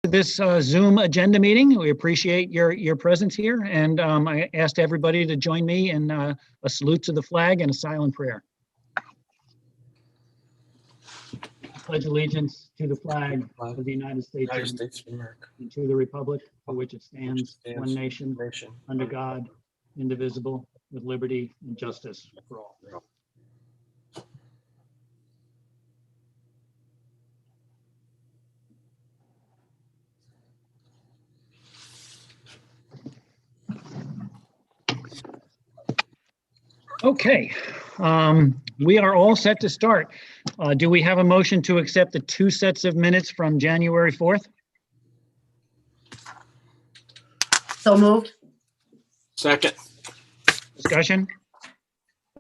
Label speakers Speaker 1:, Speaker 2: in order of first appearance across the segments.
Speaker 1: this Zoom agenda meeting. We appreciate your presence here, and I asked everybody to join me in a salute to the flag and a silent prayer. I pledge allegiance to the flag of the United States of America and to the republic for which it stands, one nation, under God, indivisible, with liberty and justice for all. Okay, we are all set to start. Do we have a motion to accept the 2 sets of minutes from January 4th?
Speaker 2: So moved.
Speaker 3: Second.
Speaker 1: Discussion?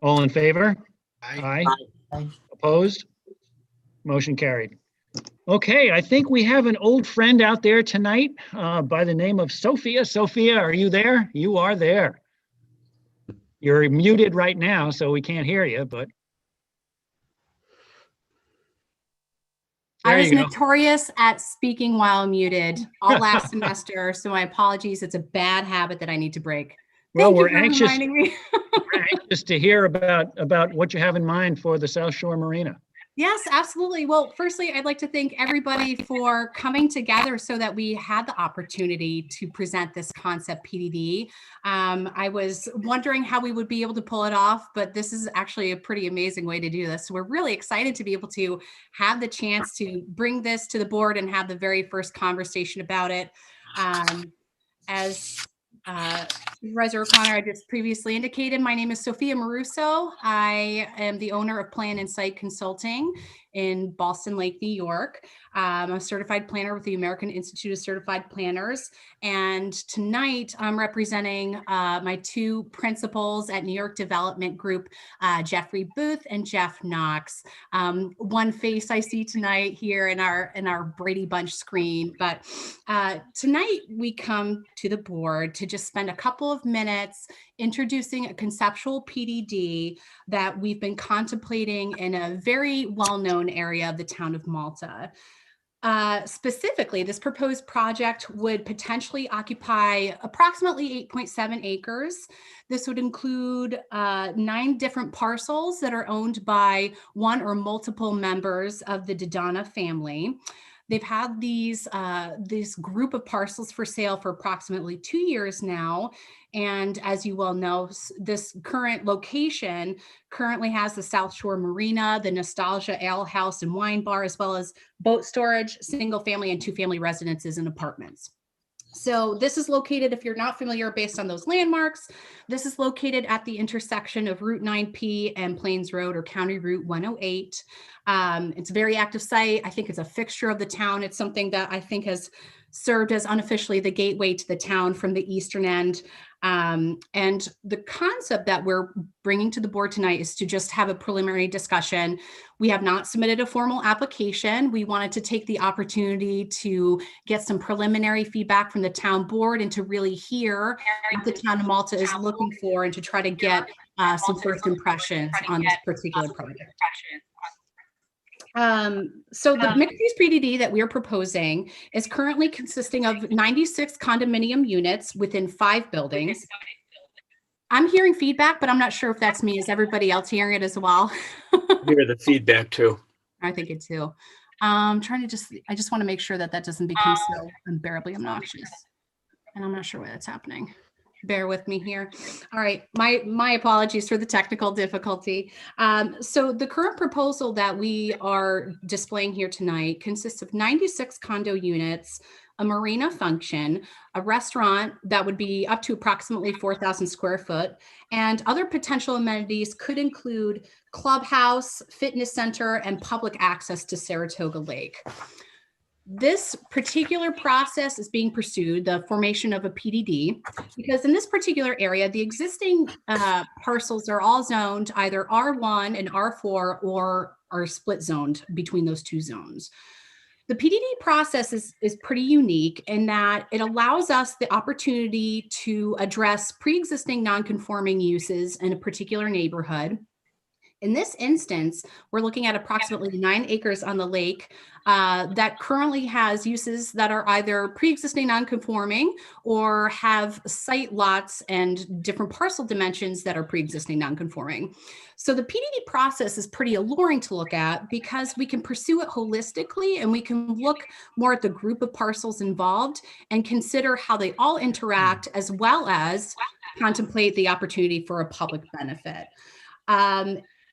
Speaker 1: All in favor?
Speaker 3: Aye.
Speaker 2: Aye.
Speaker 1: Opposed? Motion carried. Okay, I think we have an old friend out there tonight by the name of Sophia. Sophia, are you there? You are there. You're muted right now, so we can't hear you, but.
Speaker 4: I
Speaker 1: There
Speaker 4: was
Speaker 1: you go.
Speaker 4: notorious at speaking while muted all last semester, so my apologies. It's a bad habit that I need to break.
Speaker 1: Well,
Speaker 4: Thank you
Speaker 1: we're
Speaker 4: for
Speaker 1: anxious.
Speaker 4: reminding me.
Speaker 1: We're anxious to hear about what you have in mind for the South Shore Marina.
Speaker 4: Yes, absolutely. Well, firstly, I'd like to thank everybody for coming together so that we had the opportunity to present this concept PDD. I was wondering how we would be able to pull it off, but this is actually a pretty amazing way to do this. So we're really excited to be able to have the chance to bring this to the board and have the very first conversation about it. As Supervisor O'Connor, I just previously indicated, my name is Sophia Maruso. I am the owner of Plan and Site Consulting in Boston Lake, New York. I'm a certified planner with the American Institute of Certified Planners. And tonight I'm representing my 2 principals at New York Development Group, Jeffrey Booth and Jeff Knox. One face I see tonight here in our Brady Bunch screen, but tonight we come to the board to just spend a couple of minutes introducing a conceptual PDD that we've been contemplating in a very well-known area of the town of Malta. Specifically, this proposed project would potentially occupy approximately 8.7 acres. This would include 9 different parcels that are owned by one or multiple members of the Dodonna family. They've had this group of parcels for sale for approximately 2 years now. And as you well know, this current location currently has the South Shore Marina, the Nostalgia Ale House and Wine Bar, as well as boat storage, single family and 2-family residences and apartments. So this is located, if you're not familiar, based on those landmarks, this is located at the intersection of Route 9P and Plains Road or County Route 108. It's a very active site. I think it's a fixture of the town. It's something that I think has served as unofficially the gateway to the town from the eastern end. And the concept that we're bringing to the board tonight is to just have a preliminary discussion. We have not submitted a formal application. We wanted to take the opportunity to get some preliminary feedback from the town board and to really hear what the town of Malta is looking for and to try to get some first impressions on this particular project. So the mixed-use PDD that we're proposing is currently consisting of 96 condominium units within 5 buildings. I'm hearing feedback, but I'm not sure if that's me. Is everybody else hearing it as well?
Speaker 3: Hear the feedback too.
Speaker 4: I think it too. I just want to make sure that that doesn't become so unbearably obnoxious. And I'm not sure why that's happening. Bear with me here. All right, my apologies for the technical difficulty. So the current proposal that we are displaying here tonight consists of 96 condo units, a marina function, a restaurant that would be up to approximately 4,000 square foot, and other potential amenities could include clubhouse, fitness center, and public access to Saratoga Lake. This particular process is being pursued, the formation of a PDD, because in this particular area, the existing parcels are all zoned either R1 and R4 or are split zoned between those 2 zones. The PDD process is pretty unique in that it allows us the opportunity to address pre-existing non-conforming uses in a particular neighborhood. In this instance, we're looking at approximately 9 acres on the lake that currently has uses that are either pre-existing non-conforming or have site lots and different parcel dimensions that are pre-existing non-conforming. So the PDD process is pretty alluring to look at because we can pursue it holistically and we can look more at the group of parcels involved and consider how they all interact, as well as contemplate the opportunity for a public benefit.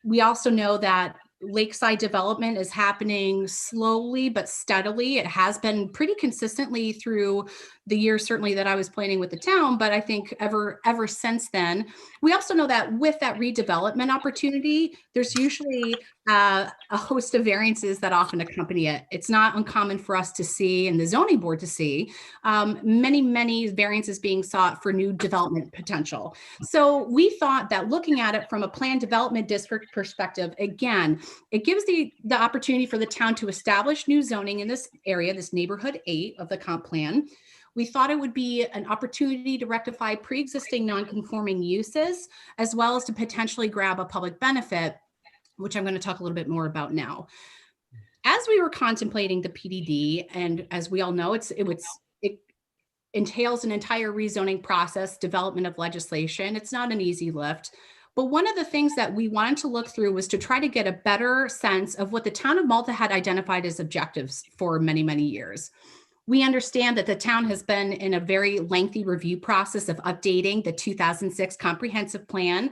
Speaker 4: We also know that lakeside development is happening slowly but steadily. It has been pretty consistently through the years, certainly that I was planning with the town, but I think ever since then. We also know that with that redevelopment opportunity, there's usually a host of variances that often accompany it. It's not uncommon for us to see, and the zoning board to see, many variances being sought for new development potential. So we thought that looking at it from a planned development district perspective, again, it gives the opportunity for the town to establish new zoning in this area, this neighborhood 8 of the comp plan. We thought it would be an opportunity to rectify pre-existing non-conforming uses, as well as to potentially grab a public benefit, which I'm going to talk a little bit more about now. As we were contemplating the PDD, and as we all know, it entails an entire rezoning process, development of legislation. It's not an easy lift. But one of the things that we wanted to look through was to try to get a better sense of what the town of Malta had identified as objectives for many, many years. We understand that the town has been in a very lengthy review process of updating the 2006 comprehensive plan.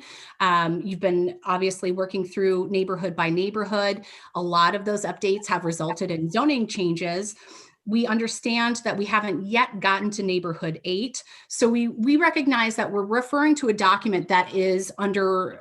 Speaker 4: You've been obviously working through neighborhood by neighborhood. A lot of those updates have resulted in zoning changes. We understand that we haven't yet gotten to neighborhood 8. So we recognize that we're referring to a document that is under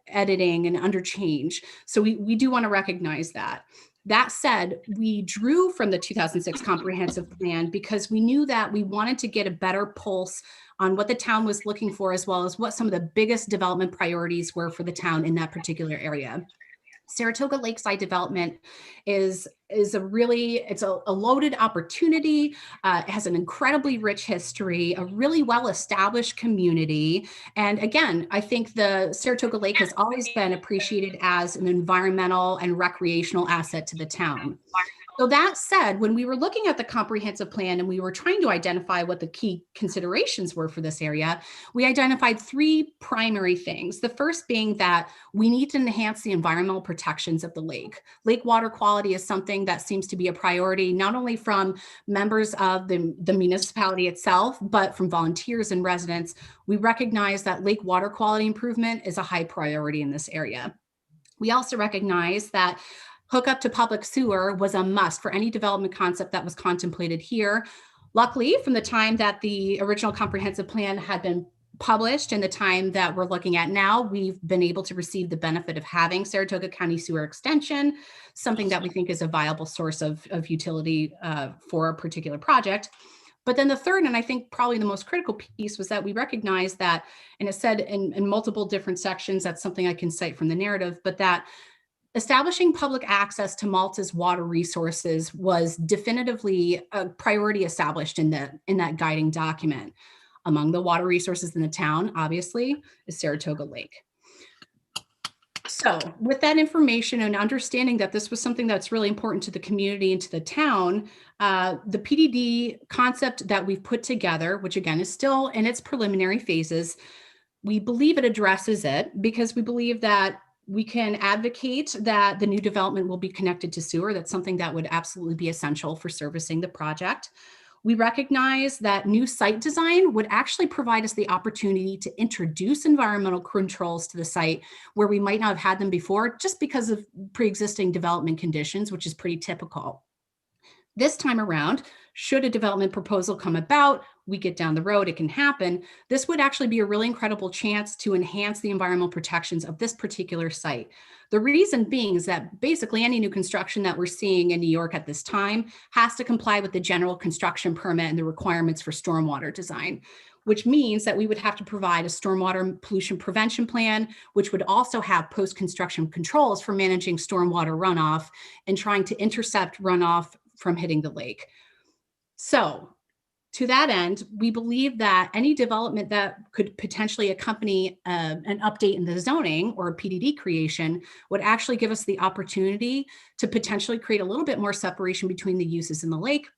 Speaker 4: editing and under change. So we do want to recognize that. That said, we drew from the 2006 comprehensive plan because we knew that we wanted to get a better pulse on what the town was looking for, as well as what some of the biggest development priorities were for the town in that particular area. Saratoga Lakeside development is a loaded opportunity. It has an incredibly rich history, a really well-established community. And again, I think the Saratoga Lake has always been appreciated as an environmental and recreational asset to the town. So that said, when we were looking at the comprehensive plan and we were trying to identify what the key considerations were for this area, we identified 3 primary things. The first being that we need to enhance the environmental protections of the lake. Lake water quality is something that seems to be a priority, not only from members of the municipality itself, but from volunteers and residents. We recognize that lake water quality improvement is a high priority in this area. We also recognize that hookup to public sewer was a must for any development concept that was contemplated here. Luckily, from the time that the original comprehensive plan had been published and the time that we're looking at now, we've been able to receive the benefit of having Saratoga County Sewer Extension, something that we think is a viable source of utility for a particular project. But then the third, and I think probably the most critical piece, was that we recognize that, and it said in multiple different sections, that's something I can cite from the narrative, but that establishing public access to Malta's water resources was definitively a priority established in that guiding document. Among the water resources in the town, obviously, is Saratoga Lake. So with that information and understanding that this was something that's really important to the community and to the town, the PDD concept that we've put together, which again is still in its preliminary phases, we believe it addresses it because we believe that we can advocate that the new development will be connected to sewer. That's something that would absolutely be essential for servicing the project. We recognize that new site design would actually provide us the opportunity to introduce environmental controls to the site where we might not have had them before, just because of pre-existing development conditions, which is pretty typical. This time around, should a development proposal come about, we get down the road, it can happen. This would actually be a really incredible chance to enhance the environmental protections of this particular site. The reason being is that basically any new construction that we're seeing in New York at this time has to comply with the general construction permit and the requirements for stormwater design, which means that we would have to provide a stormwater pollution prevention plan, which would also have post-construction controls for managing stormwater runoff and trying to intercept runoff from hitting the lake. So To that end, we believe that any development that could potentially accompany an update in the zoning or a PDD creation would actually give us the opportunity to potentially create a little bit more separation between the uses in the lake,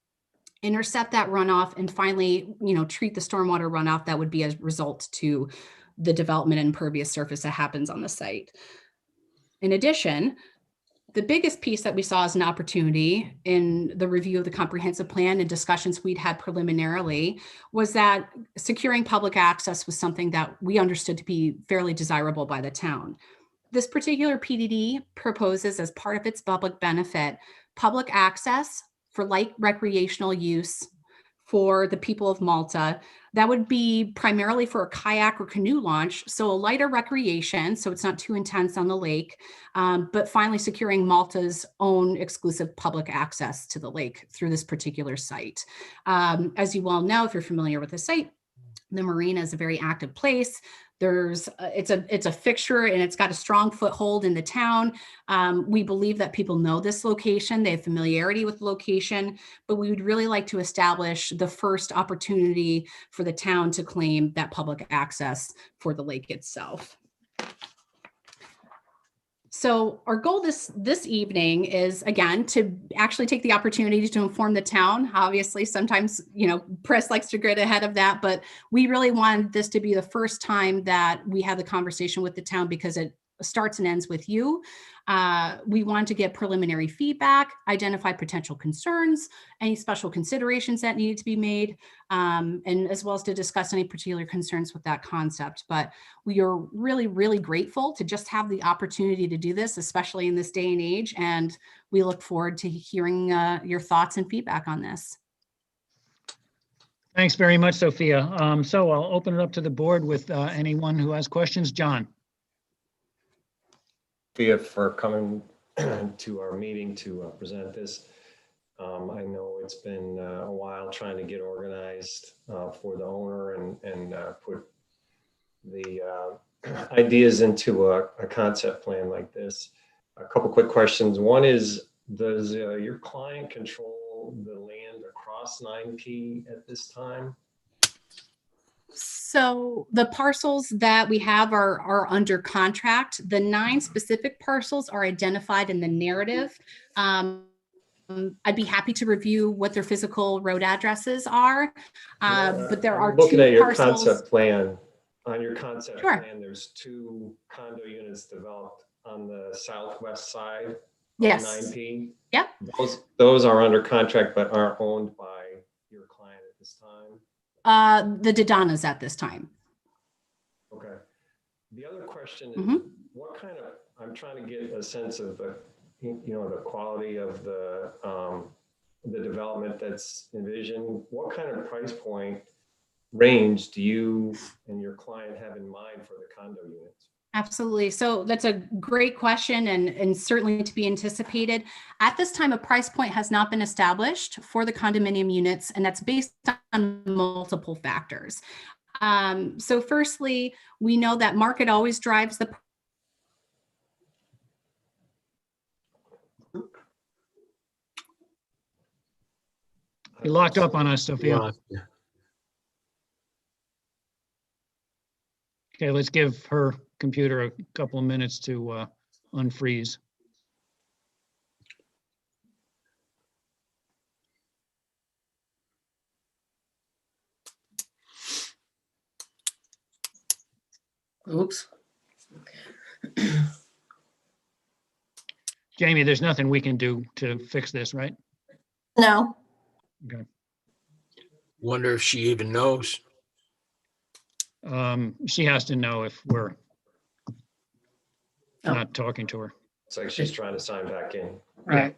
Speaker 4: intercept that runoff, and finally, treat the stormwater runoff that would be a result to the development and impervious surface that happens on the site. In addition, the biggest piece that we saw as an opportunity in the review of the comprehensive plan and discussions we'd had preliminarily was that securing public access was something that we understood to be fairly desirable by the town. This particular PDD proposes, as part of its public benefit, public access for light recreational use for the people of Malta. That would be primarily for a kayak or canoe launch, so a lighter recreation, so it's not too intense on the lake, but finally securing Malta's own exclusive public access to the lake through this particular site. As you well know, if you're familiar with the site, the marina is a very active place. It's a fixture and it's got a strong foothold in the town. We believe that people know this location, they have familiarity with the location, but we would really like to establish the first opportunity for the town to claim that public access for the lake itself. So our goal this evening is, again, to actually take the opportunity to inform the town. Obviously, sometimes, press likes to get ahead of that, but we really wanted this to be the first time that we had the conversation with the town because it starts and ends with you. We want to get preliminary feedback, identify potential concerns, any special considerations that needed to be made, and as well as to discuss any particular concerns with that concept. But we are really, really grateful to just have the opportunity to do this, especially in this day and age. And we look forward to hearing your thoughts and feedback on this.
Speaker 1: Thanks very much, Sophia. So I'll open it up to the board with anyone who has questions. John.
Speaker 5: Sophia, for coming to our meeting to present this. I know it's been a while trying to get organized for the owner and put the ideas into a concept plan like this. A couple quick questions. One is, does your client control the land across 9P at this time?
Speaker 4: So the parcels that we have are under contract. The 9 specific parcels are identified in the narrative. I'd be happy to review what their physical road addresses are, but there are
Speaker 5: looking
Speaker 4: 2
Speaker 5: at your
Speaker 4: parcels.
Speaker 5: concept plan. On your concept
Speaker 4: Sure.
Speaker 5: plan, there's 2 condo units developed on the southwest side of
Speaker 4: Yes.
Speaker 5: 9P.
Speaker 4: Yep.
Speaker 5: Those are under contract but aren't owned by your client at this time.
Speaker 4: The Dodanas at this time.
Speaker 5: Okay. The other question is, what kind of, I'm trying to get a sense of the, the quality of the development that's envisioned. What kind of price point range do you and your client have in mind for the condo units?
Speaker 4: Absolutely. So that's a great question and certainly to be anticipated. At this time, a price point has not been established for the condominium units, and that's based on multiple factors. So firstly, we know that market always drives the
Speaker 1: You locked up on us, Sophia.
Speaker 3: Yeah.
Speaker 1: Okay, let's give her computer a couple of minutes to unfreeze.
Speaker 2: Oops.
Speaker 1: Jamie, there's nothing we can do to fix this, right?
Speaker 2: No.
Speaker 1: Okay.
Speaker 3: Wonder if she even knows.
Speaker 1: She has to know if we're
Speaker 2: Oh.
Speaker 1: not talking to her.
Speaker 5: It's like she's trying to sign back in.
Speaker 2: Right.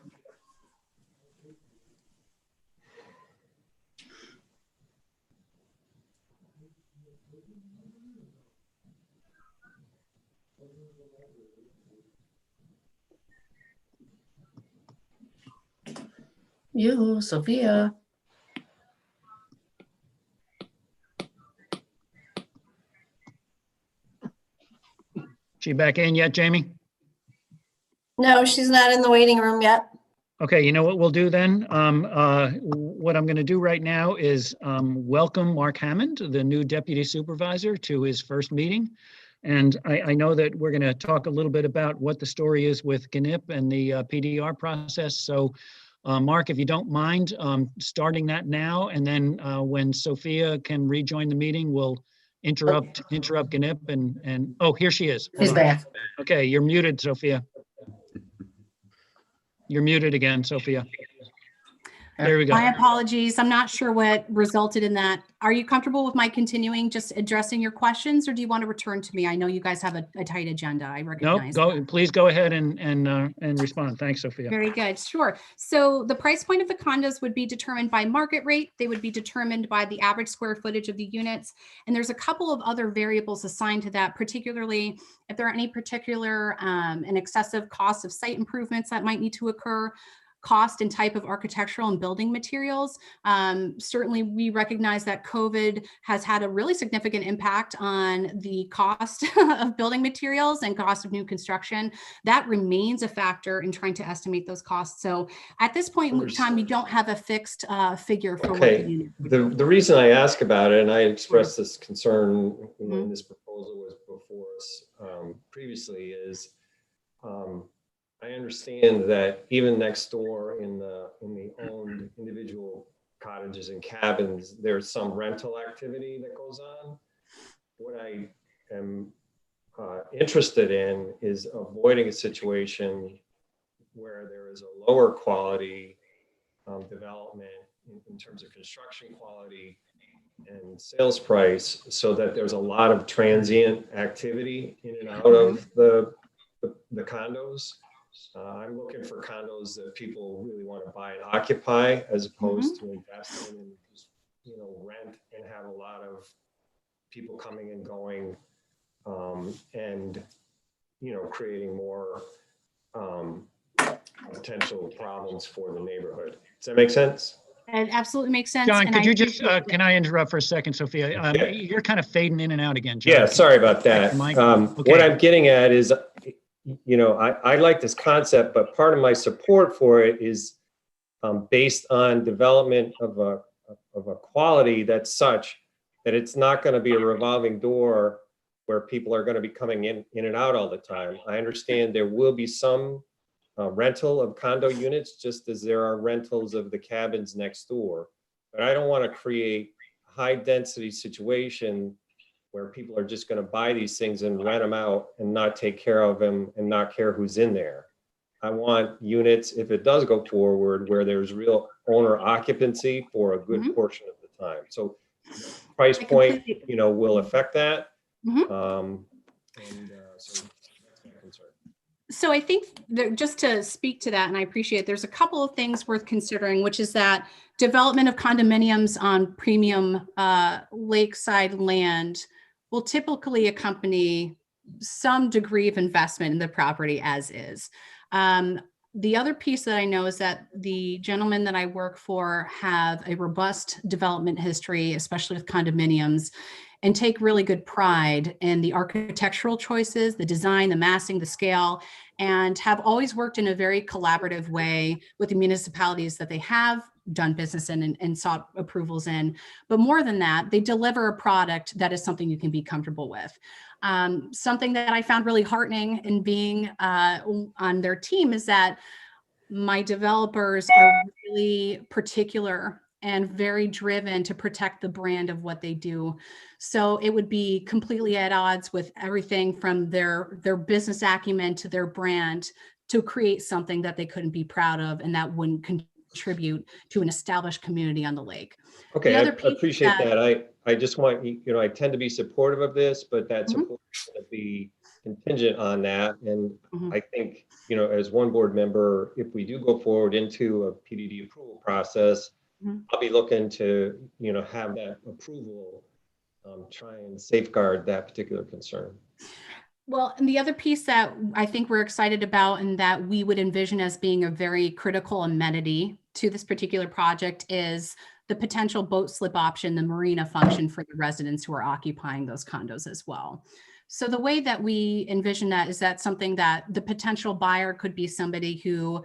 Speaker 2: You, Sophia.
Speaker 1: She back in yet, Jamie?
Speaker 6: No, she's not in the waiting room yet.
Speaker 1: Okay, you know what we'll do then? What I'm going to do right now is welcome Mark Hammond, the new deputy supervisor, to his first meeting. And I know that we're going to talk a little bit about what the story is with GNIP and the PDR process. So, Mark, if you don't mind starting that now, and then when Sophia can rejoin the meeting, we'll interrupt GNIP and oh, here she is. Hold
Speaker 2: He's
Speaker 1: on.
Speaker 2: back.
Speaker 1: Okay, you're muted, Sophia. You're muted again, Sophia. There we go.
Speaker 4: My apologies. I'm not sure what resulted in that. Are you comfortable with my continuing just addressing your questions, or do you want to return to me? I know you guys have a tight agenda. I
Speaker 1: No,
Speaker 4: recognize.
Speaker 1: please go ahead and respond. Thanks, Sophia.
Speaker 4: Very good. Sure. So the price point of the condos would be determined by market rate. They would be determined by the average square footage of the units. And there's a couple of other variables assigned to that, particularly if there are any particular and excessive costs of site improvements that might need to occur, cost and type of architectural and building materials. Certainly, we recognize that COVID has had a really significant impact on the cost of building materials and cost of new construction. That remains a factor in trying to estimate those costs. So at this point in time, we don't have a fixed figure for what the unit would be.
Speaker 5: The reason I ask about it, and I expressed this concern when this proposal was before us previously, is I understand that even next door in the owned individual cottages and cabins, there's some rental activity that goes on. What I am interested in is avoiding a situation where there is a lower quality development in terms of construction quality and sales price, so that there's a lot of transient activity in and out of the condos. I'm looking for condos that people really want to buy and occupy, as opposed to invest in and just, rent and have a lot of people coming and going, and creating more potential problems for the neighborhood. Does that make sense?
Speaker 4: It absolutely makes sense.
Speaker 1: John,
Speaker 4: and
Speaker 1: could
Speaker 4: I
Speaker 1: you just,
Speaker 4: appreciate that.
Speaker 1: can I interrupt for a second, Sophia? You're kind of fading in and out again, John.
Speaker 5: Yeah, sorry about that.
Speaker 1: Okay.
Speaker 5: What I'm getting at is, I like this concept, but part of my support for it is based on development of a quality that's such that it's not going to be a revolving door where people are going to be coming in and out all the time. I understand there will be some rental of condo units, just as there are rentals of the cabins next door. But I don't want to create a high density situation where people are just going to buy these things and rent them out and not take care of them and not care who's in there. I want units, if it does go forward, where there's real owner occupancy for a good portion of the time. So price point, will affect that. So that's my concern.
Speaker 4: So I think that just to speak to that, and I appreciate, there's a couple of things worth considering, which is that development of condominiums on premium lakeside land will typically accompany some degree of investment in the property as is. The other piece that I know is that the gentlemen that I work for have a robust development history, especially with condominiums, and take really good pride in the architectural choices, the design, the massing, the scale, and have always worked in a very collaborative way with the municipalities that they have done business in and sought approvals in. But more than that, they deliver a product that is something you can be comfortable with. Something that I found really heartening in being on their team is that my developers are really particular and very driven to protect the brand of what they do. So it would be completely at odds with everything from their business acumen to their brand to create something that they couldn't be proud of and that wouldn't contribute to an established community on the lake.
Speaker 5: Okay, I appreciate that. I just want, I tend to be supportive of this, but that support is going to be contingent on that. And I think, as one board member, if we do go forward into a PDD approval process, I'll be looking to, have that approval, try and safeguard that particular concern.
Speaker 4: Well, and the other piece that I think we're excited about and that we would envision as being a very critical amenity to this particular project is the potential boat slip option, the marina function for the residents who are occupying those condos as well. So the way that we envision that is that something that the potential buyer could be somebody who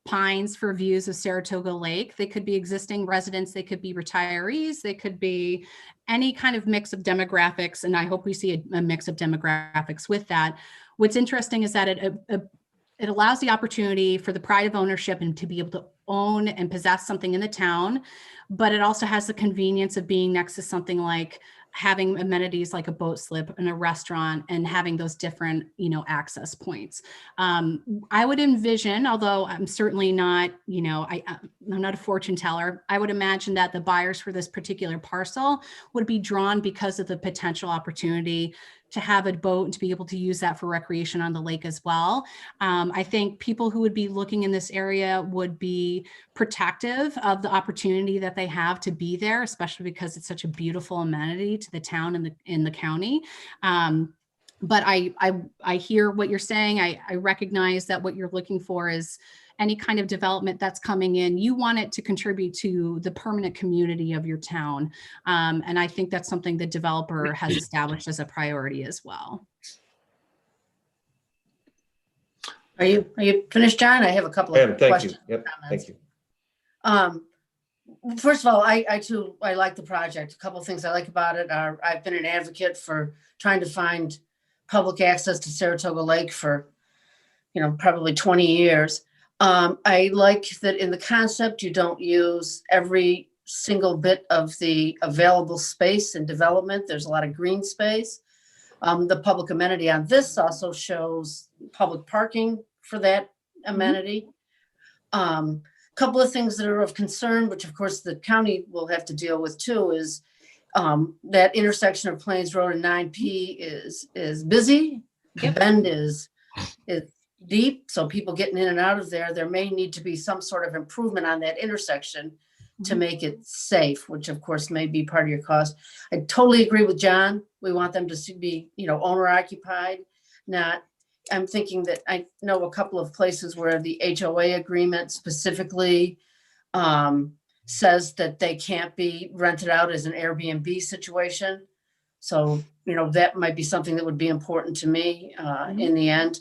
Speaker 4: pines for views of Saratoga Lake. They could be existing residents, they could be retirees, they could be any kind of mix of demographics. And I hope we see a mix of demographics with that. What's interesting is that it allows the opportunity for the pride of ownership and to be able to own and possess something in the town, but it also has the convenience of being next to something like having amenities like a boat slip and a restaurant and having those different, access points. I would envision, although I'm certainly not, I'm not a fortune teller, I would imagine that the buyers for this particular parcel would be drawn because of the potential opportunity to have a boat and to be able to use that for recreation on the lake as well. I think people who would be looking in this area would be protective of the opportunity that they have to be there, especially because it's such a beautiful amenity to the town and in the county. But I hear what you're saying. I recognize that what you're looking for is any kind of development that's coming in. You want it to contribute to the permanent community of your town. And I think that's something the developer has established as a priority as well.
Speaker 2: Are you finished, John? I have a couple
Speaker 5: I
Speaker 2: of
Speaker 5: am, thank you.
Speaker 2: questions.
Speaker 5: Yep, thank you.
Speaker 2: First of all, I too like the project. A couple of things I like about it are I've been an advocate for trying to find public access to Saratoga Lake for, probably 20 years. I like that in the concept, you don't use every single bit of the available space and development. There's a lot of green space. The public amenity on this also shows public parking for that amenity. Couple of things that are of concern, which of course the county will have to deal with too, is that intersection of Plains Road and 9P is busy. The bend is deep, so people getting in and out of there may need to be some sort of improvement on that intersection to make it safe, which of course may be part of your cost. I totally agree with John. We want them to be, owner occupied, not. I'm thinking that I know a couple of places where the HOA agreement specifically says that they can't be rented out as an Airbnb situation. So, that might be something that would be important to me in the end.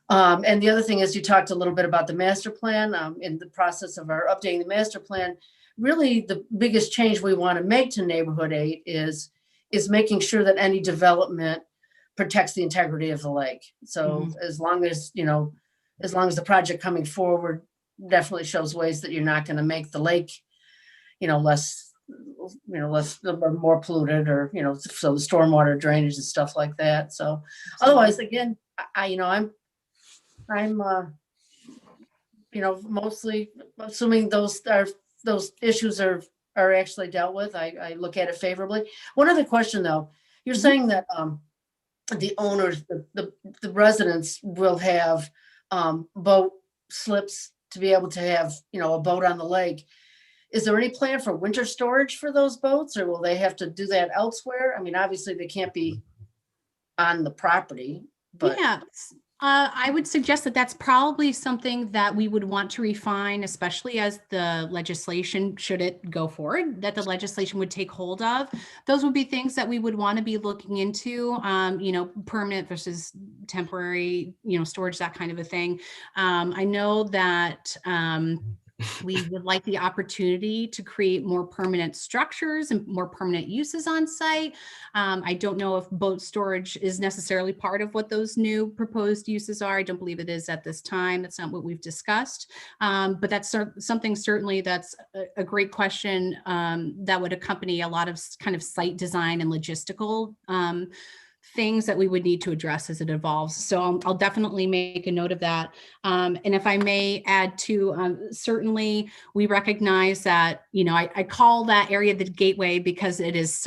Speaker 2: And the other thing is you talked a little bit about the master plan. In the process of our updating the master plan, really the biggest change we want to make to neighborhood 8 is making sure that any development protects the integrity of the lake. So as long as the project coming forward definitely shows ways that you're not going to make the lake, less or more polluted, or, so the stormwater drainage and stuff like that. So otherwise, again, I'm mostly assuming those issues are actually dealt with. I look at it favorably. One other question though, you're saying that the owners, the residents will have boat slips to be able to have, a boat on the lake. Is there any plan for winter storage for those boats, or will they have to do that elsewhere? I mean, obviously they can't be on the property, but.
Speaker 4: Yeah. I would suggest that that's probably something that we would want to refine, especially as the legislation, should it go forward, that the legislation would take hold of. Those would be things that we would want to be looking into, permanent versus temporary, storage, that kind of a thing. I know that we would like the opportunity to create more permanent structures and more permanent uses on site. I don't know if boat storage is necessarily part of what those new proposed uses are. I don't believe it is at this time. That's not what we've discussed. But that's something certainly that's a great question that would accompany a lot of kind of site design and logistical things that we would need to address as it evolves. So I'll definitely make a note of that. And if I may add to, certainly we recognize that, I call that area the gateway because it is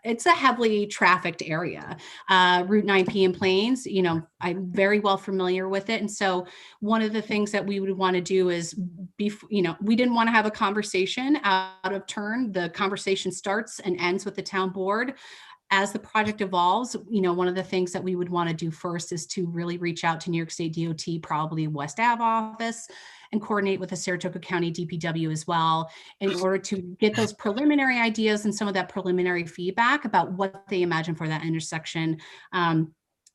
Speaker 4: it's a heavily trafficked area. Route 9P in Plains, I'm very well familiar with it. And so one of the things that we would want to do is, we didn't want to have a conversation out of turn. The conversation starts and ends with the town board. As the project evolves, one of the things that we would want to do first is to really reach out to New York State DOT, probably West Ave office, and coordinate with the Saratoga County DPW as well, in order to get those preliminary ideas and some of that preliminary feedback about what they imagine for that intersection.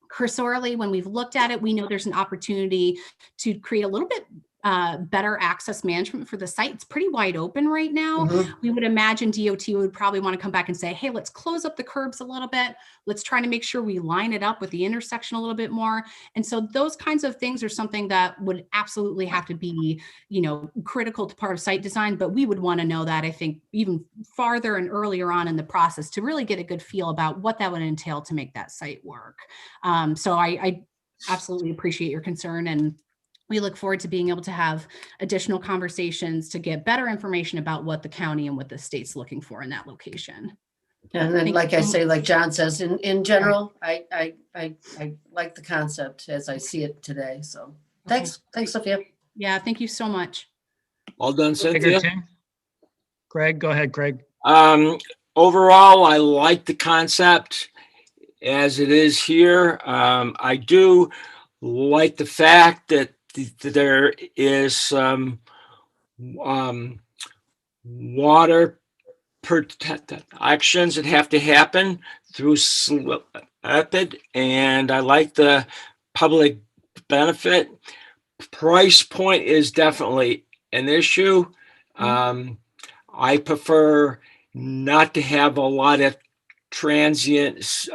Speaker 4: Cursorily, when we've looked at it, we know there's an opportunity to create a little bit better access management for the site. It's pretty wide open right now.
Speaker 2: Mhm.
Speaker 4: We would imagine DOT would probably want to come back and say, hey, let's close up the curbs a little bit. Let's try to make sure we line it up with the intersection a little bit more. And so those kinds of things are something that would absolutely have to be, critical to part of site design. But we would want to know that, I think, even farther and earlier on in the process to really get a good feel about what that would entail to make that site work. So I absolutely appreciate your concern, and we look forward to being able to have additional conversations to get better information about what the county and what the state's looking for in that location.
Speaker 2: And then,
Speaker 4: Thank
Speaker 2: like
Speaker 4: you
Speaker 2: I
Speaker 4: so
Speaker 2: say,
Speaker 4: much.
Speaker 2: like John says, in general, I like the concept as I see it today. So thanks, Sophia.
Speaker 4: Yeah, thank you so much.
Speaker 3: All done, Cynthia?
Speaker 1: Egerton? Craig, go ahead, Craig.
Speaker 3: Overall, I like the concept as it is here. I do like the fact that there is some water actions that have to happen through SLEPID, and I like the public benefit. Price point is definitely an issue. I prefer not to have a lot of transient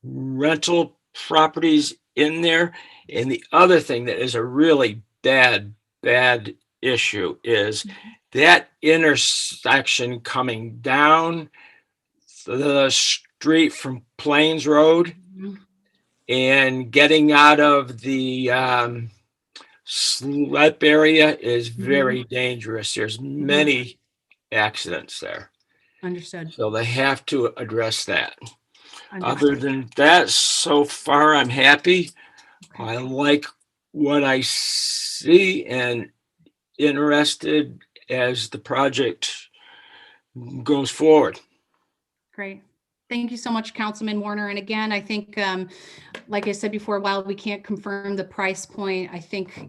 Speaker 3: rental properties in there. And the other thing that is a really bad issue is that intersection coming down the street from Plains Road and getting out of the slip area is very dangerous. There's many accidents there.
Speaker 4: Understood.
Speaker 3: So they have to address that.
Speaker 4: Understood.
Speaker 3: Other than that, so far I'm happy.
Speaker 4: Okay.
Speaker 3: I like what I see and interested as the project goes forward.
Speaker 4: Great. Thank you so much, Councilman Warner. And again, I think, like I said before, while we can't confirm the price point, I think,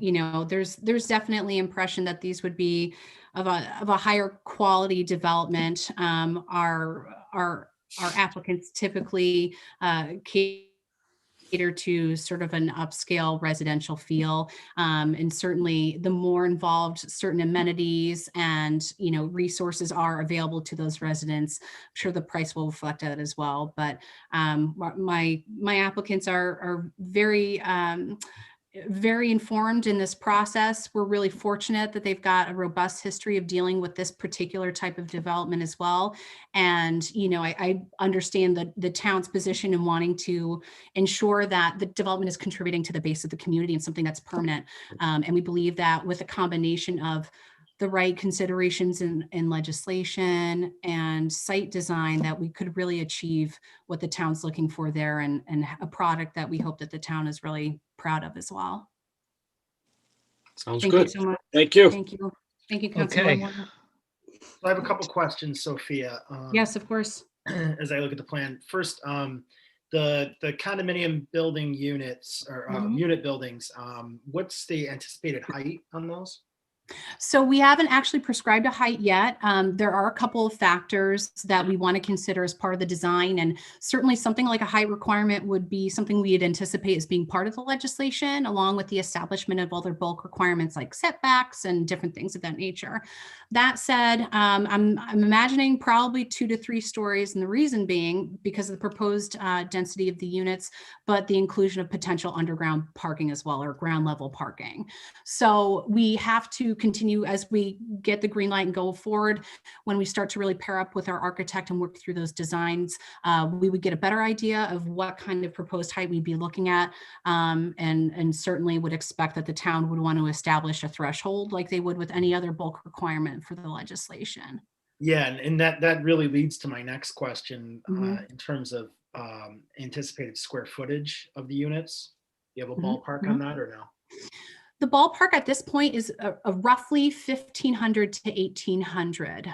Speaker 4: there's definitely impression that these would be of a higher quality development. Our applicants typically cater to sort of an upscale residential feel. And certainly the more involved certain amenities and, resources are available to those residents, I'm sure the price will reflect that as well. But my applicants are very, very informed in this process. We're really fortunate that they've got a robust history of dealing with this particular type of development as well. And, I understand the town's position in wanting to ensure that the development is contributing to the base of the community and something that's permanent. And we believe that with a combination of the right considerations in legislation and site design, that we could really achieve what the town's looking for there, and a product that we hope that the town is really proud of as well.
Speaker 3: Sounds
Speaker 4: Thank
Speaker 3: good.
Speaker 4: you so much.
Speaker 3: Thank you.
Speaker 4: Thank you. Thank you,
Speaker 1: Okay.
Speaker 4: Councilman Warner.
Speaker 6: So I have a couple questions, Sophia.
Speaker 4: Yes, of course.
Speaker 6: As I look at the plan, first, the condominium building units or unit buildings, what's the anticipated height on those?
Speaker 4: So we haven't actually prescribed a height yet. There are a couple of factors that we want to consider as part of the design, and certainly something like a height requirement would be something we'd anticipate as being part of the legislation, along with the establishment of other bulk requirements like setbacks and different things of that nature. That said, I'm imagining probably 2 to 3 stories, and the reason being because of the proposed density of the units, but the inclusion of potential underground parking as well, or ground level parking. So we have to continue as we get the green light and go forward. When we start to really pair up with our architect and work through those designs, we would get a better idea of what kind of proposed height we'd be looking at, and certainly would expect that the town would want to establish a threshold like they would with any other bulk requirement for the legislation.
Speaker 6: Yeah, and that really leads to my next question
Speaker 4: Mhm.
Speaker 6: in terms of anticipated square footage of the units. You have a
Speaker 4: Mhm.
Speaker 6: ballpark on that or no?
Speaker 4: The ballpark at this point is a roughly 1,500 to 1,800.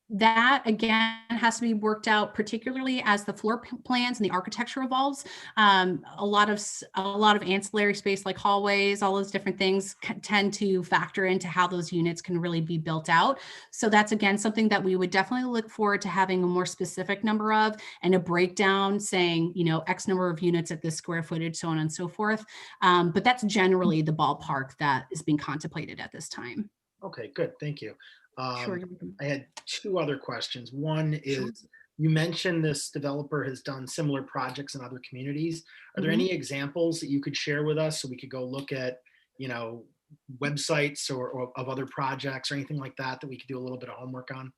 Speaker 4: that again has to be worked out, particularly as the floor plans and the architecture evolves. A lot of ancillary space like hallways, all those different things tend to factor into how those units can really be built out. So that's again something that we would definitely look forward to having a more specific number of, and a breakdown saying, you know, X number of units at this square footage, so on and so forth. But that's generally the ballpark that is being contemplated at this time.
Speaker 6: Okay, good. Thank you.
Speaker 4: Sure.
Speaker 6: I had two other questions. One is,
Speaker 4: Sure.
Speaker 6: you mentioned this developer has done similar projects in other communities. Are there
Speaker 4: Mhm.
Speaker 6: any examples that you could share with us so we could go look at, you know, websites or of other projects or anything like that that we could do a little bit of homework on?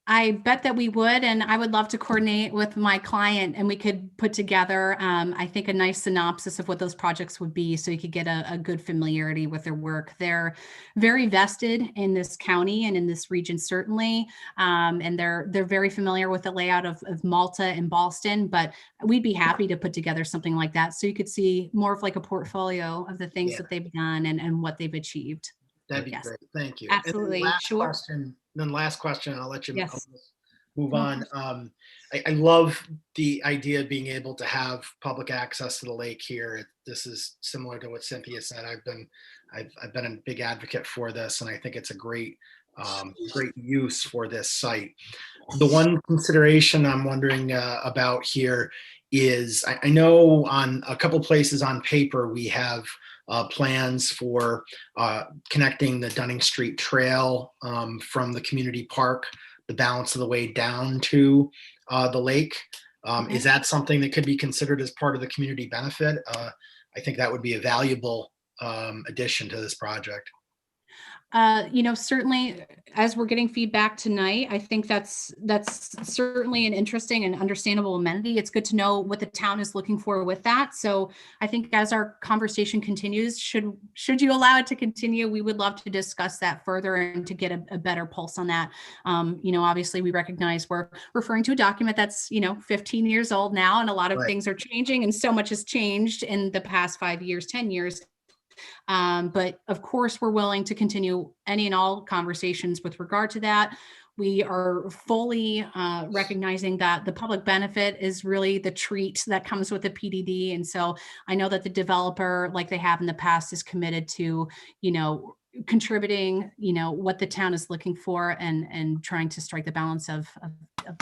Speaker 4: I bet that we would, and I would love to coordinate with my client and we could put together, I think, a nice synopsis of what those projects would be so you could get a good familiarity with their work. They're very vested in this county and in this region, certainly, and they're very familiar with the layout of Malta and Boston, but we'd be happy to put together something like that so you could see more of like a portfolio of the things
Speaker 6: Yeah.
Speaker 4: that they've done and what they've achieved.
Speaker 6: That'd be
Speaker 4: Yes.
Speaker 6: great. Thank you.
Speaker 4: Absolutely. Sure.
Speaker 6: Last question, I'll let you
Speaker 4: Yes.
Speaker 6: move
Speaker 4: No, of
Speaker 6: on.
Speaker 4: course.
Speaker 6: I love the idea of being able to have public access to the lake here. This is similar to what Cynthia said. I've been a big advocate for this, and I think it's a great use for this site. The one consideration I'm wondering about here is I know on a couple places on paper we have plans for connecting the Dunning Street Trail from the community park the balance of the way down to the lake.
Speaker 4: Okay.
Speaker 6: Is that something that could be considered as part of the community benefit? I think that would be a valuable addition to this project.
Speaker 4: You know, certainly as we're getting feedback tonight, I think that's certainly an interesting and understandable amenity. It's good to know what the town is looking for with that. So I think as our conversation continues, should you allow it to continue, we would love to discuss that further and to get a better pulse on that. You know, obviously we recognize we're referring to a document that's, you know, 15 years old now, and a lot of
Speaker 6: Right.
Speaker 4: things are changing, and so much has changed in the past 5 years, 10 years. But of course, we're willing to continue any and all conversations with regard to that. We are fully recognizing that the public benefit is really the treat that comes with the PDD. And so I know that the developer, like they have in the past, is committed to, you know, contributing, you know, what the town is looking for and trying to strike the balance of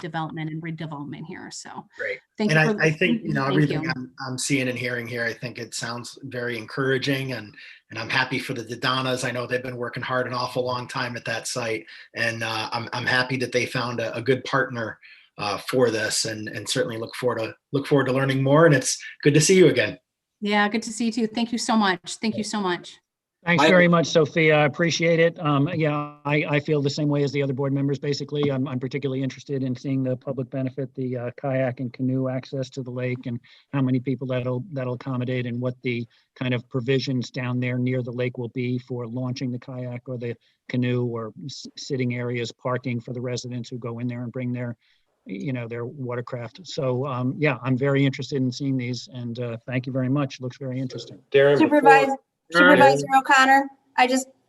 Speaker 4: development and redevelopment here. So
Speaker 6: Great.
Speaker 4: thank
Speaker 6: And
Speaker 4: you for
Speaker 6: I think, you know,
Speaker 4: thank
Speaker 6: everything
Speaker 4: you.
Speaker 6: I'm seeing and hearing here, I think it sounds very encouraging, and I'm happy for the Dodanas. I know they've been working hard an awful long time at that site, and I'm happy that they found a good partner for this, and certainly look forward to learning more. And it's good to see you again.
Speaker 4: Yeah, good to see you too. Thank you so much. Thank you so much.
Speaker 1: Thanks very much, Sophia. I appreciate it. Yeah, I feel the same way as the other board members, basically. I'm particularly interested in seeing the public benefit, the kayak and canoe access to the lake, and how many people that'll accommodate, and what the kind of provisions down there near the lake will be for launching the kayak or the canoe, or sitting areas, parking for the residents who go in there and bring their, you know, their watercraft. So yeah, I'm very interested in seeing these, and thank you very much. Looks very interesting.
Speaker 5: Darren,
Speaker 7: Supervisor O'Connor,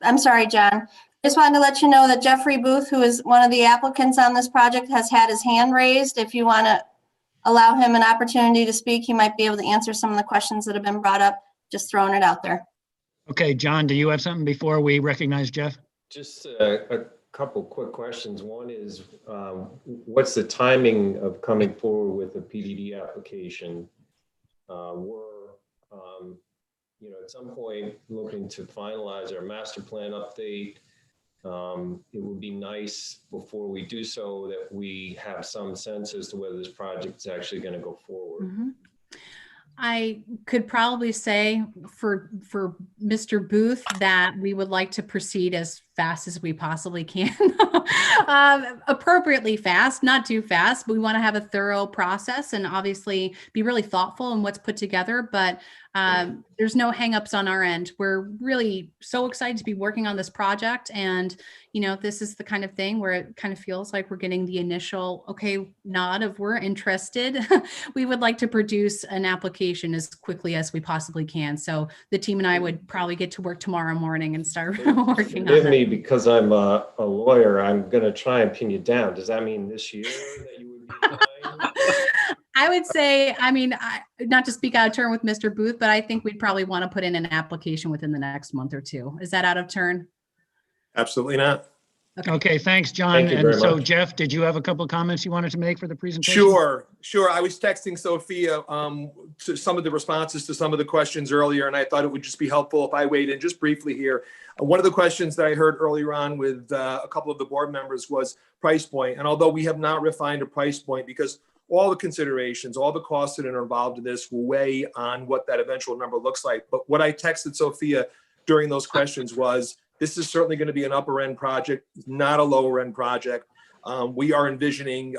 Speaker 7: I'm sorry, John. Just wanted to let you know that Jeffrey Booth, who is one of the applicants on this project, has had his hand raised. If you want to allow him an opportunity to speak, he might be able to answer some of the questions that have been brought up. Just throwing it out there.
Speaker 1: Okay, John, do you have something before we recognize Jeff?
Speaker 5: just a couple quick questions. One is, what's the timing of coming forward with a PDD application? We're, at some point looking to finalize our master plan update. It would be nice before we do so that we have some sense as to whether this project is actually going to go forward.
Speaker 4: Mm-hmm. I could probably say for Mr. Booth that we would like to proceed as fast as we possibly can, appropriately fast, not too fast. But we want to have a thorough process and obviously be really thoughtful in what's put together. But there's no hangups on our end. We're really so excited to be working on this project, and you know, this is the kind of thing where it kind of feels like we're getting the initial, okay, nod of we're interested. We would like to produce an application as quickly as we possibly can. So the team and I would probably get to work tomorrow morning and start working on
Speaker 5: Forgive me,
Speaker 4: it.
Speaker 5: because I'm a lawyer, I'm going to try and pin you down. Does that mean this year that you would be applying?
Speaker 4: I would say, I mean, not to speak out of turn with Mr. Booth, but I think we'd probably want to put in an application within the next month or two. Is that out of turn?
Speaker 8: Absolutely not.
Speaker 1: Okay, thanks, John.
Speaker 5: Thank you
Speaker 1: And
Speaker 5: very
Speaker 1: so
Speaker 5: much.
Speaker 1: Jeff, did you have a couple of comments you wanted to make for the presentation?
Speaker 8: Sure. I was texting Sophia to some of the responses to some of the questions earlier, and I thought it would just be helpful if I weighed in just briefly here. One of the questions that I heard earlier on with a couple of the board members was price point. And although we have not refined a price point, because all the considerations, all the costs that are involved in this will weigh on what that eventual number looks like. But what I texted Sophia during those questions was, this is certainly going to be an upper end project, not a lower end project. We are envisioning,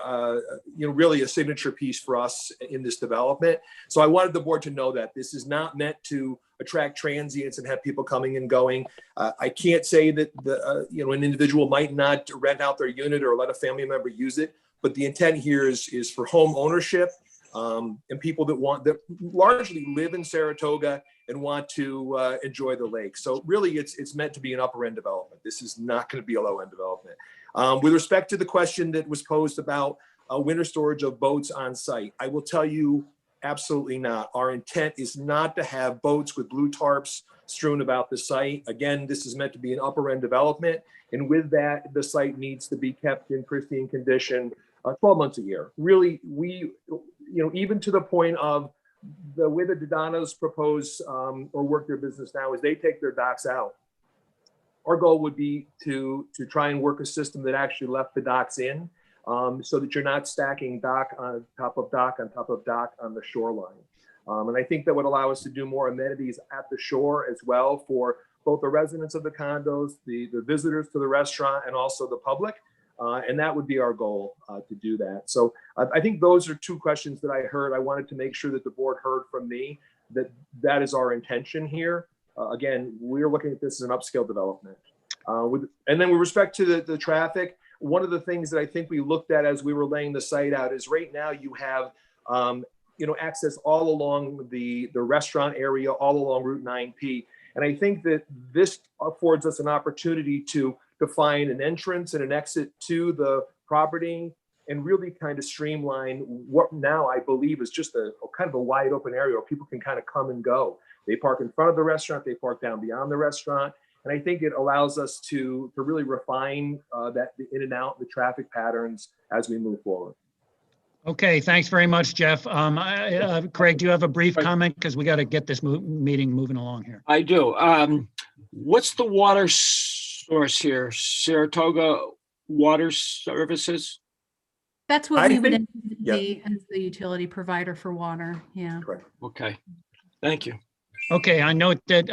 Speaker 8: really a signature piece for us in this development. So I wanted the board to know that this is not meant to attract transients and have people coming and going. I can't say that an individual might not rent out their unit or let a family member use it, but the intent here is for home ownership and people that largely live in Saratoga and want to enjoy the lake. So really, it's meant to be an upper end development. This is not going to be a low end development. With respect to the question that was posed about winter storage of boats on site, I will tell you absolutely not. Our intent is not to have boats with blue tarps strewn about the site. Again, this is meant to be an upper end development. And with that, the site needs to be kept in pristine condition 12 months a year. Really, even to the point of the way the Dodanos propose or work their business now is they take their docks out. Our goal would be to try and work a system that actually left the docks in so that you're not stacking dock on top of dock on top of dock on the shoreline. And I think that would allow us to do more amenities at the shore as well for both the residents of the condos, the visitors to the restaurant, and also the public. And that would be our goal to do that. So I think those are two questions that I heard. I wanted to make sure that the board heard from me that is our intention here. Again, we're looking at this as an upscale development. And then with respect to the traffic, one of the things that I think we looked at as we were laying the site out is right now you have access all along the restaurant area, all along Route 9P. And I think that this affords us an opportunity to define an entrance and an exit to the property and really kind of streamline what now I believe is just a kind of a wide open area where people can kind of come and go. They park in front of the restaurant, they park down beyond the restaurant. And I think it allows us to really refine the in and out, the traffic patterns as we move forward.
Speaker 1: Okay, thanks very much, Jeff. Craig, do you have a brief comment? Because we got to get this meeting moving along here.
Speaker 3: I do. What's the water source here? Saratoga Water Services?
Speaker 4: That's what we would anticipate as the utility provider for water. Yeah.
Speaker 8: Correct.
Speaker 3: Okay. Thank you.
Speaker 1: Okay, I note that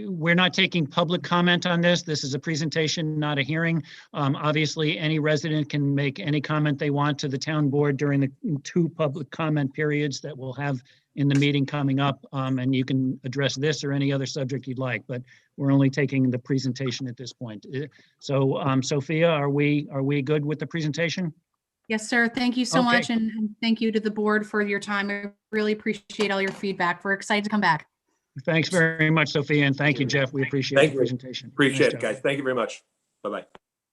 Speaker 1: we're not taking public comment on this. This is a presentation, not a hearing. Obviously, any resident can make any comment they want to the town board during the 2 public comment periods that we'll have in the meeting coming up. And you can address this or any other subject you'd like, but we're only taking the presentation at this point. So Sophia, are we good with the presentation?
Speaker 4: Yes, sir. Thank you so much. And thank you to the board for your time. I really appreciate all your feedback. We're excited to come back.
Speaker 1: Thanks very much, Sophia, and thank you, Jeff. We appreciate the presentation.
Speaker 8: Appreciate it, guys. Thank you very much. Bye-bye.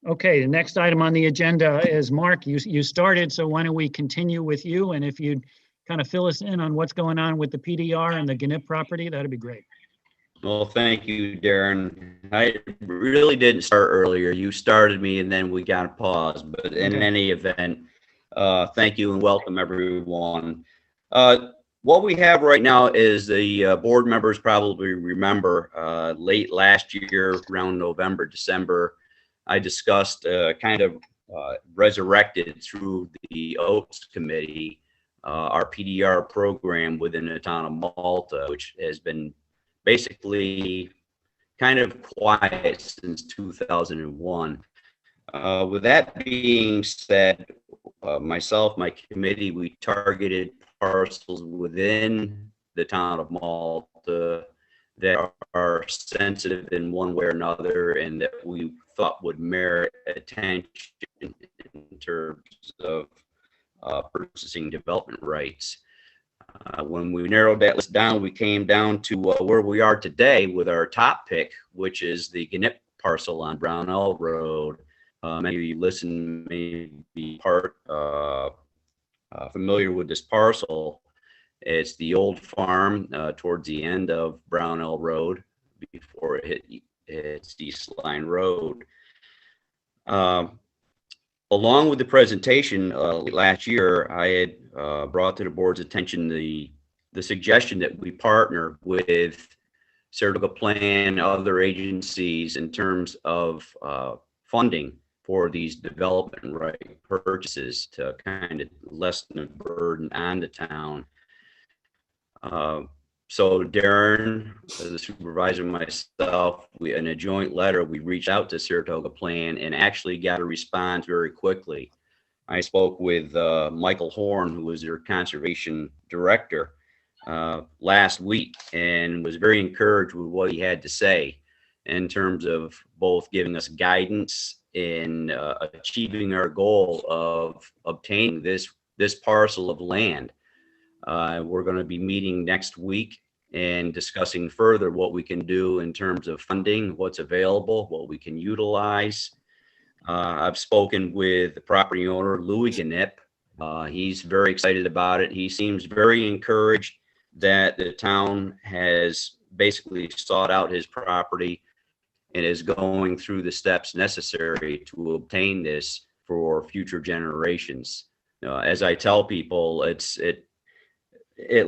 Speaker 1: Okay, the next item on the agenda is Mark. You started, so why don't we continue with you? And if you'd kind of fill us in on what's going on with the PDR and the Gannett property, that'd be great.
Speaker 9: Well, thank you, Darren. I really didn't start earlier. You started me and then we got a pause. But in any event, thank you and welcome everyone. What we have right now is the board members probably remember late last year, around November, December, I discussed kind of resurrected through the Oaks Committee our PDR program within the town of Malta, which has been basically kind of quiet since 2001. With that being said, myself, my committee, we targeted parcels within the town of Malta that are sensitive in one way or another and that we thought would merit attention in terms of purchasing development rights. When we narrowed that list down, we came down to where we are today with our top pick, which is the Gnip parcel on Brownell Road. Many of you listen may be familiar with this parcel. It's the old farm towards the end of Brownell Road before it hits East Line Road. Along with the presentation last year, I had brought to the board's attention the suggestion that we partner with Saratoga Plan and other agencies in terms of funding for these development right purchases to kind of lessen the burden on the town. So Darren, the supervisor, and myself, in a joint letter, we reached out to Saratoga Plan and actually got a response very quickly. I spoke with Michael Horn, who was their conservation director, last week, and was very encouraged with what he had to say in terms of both giving us guidance in achieving our goal of obtaining this parcel of land. We're going to be meeting next week and discussing further what we can do in terms of funding, what's available, what we can utilize. I've spoken with the property owner, Louis Gnip. He's very excited about it. He seems very encouraged that the town has basically sought out his property and is going through the steps necessary to obtain this for future generations. As I tell people, it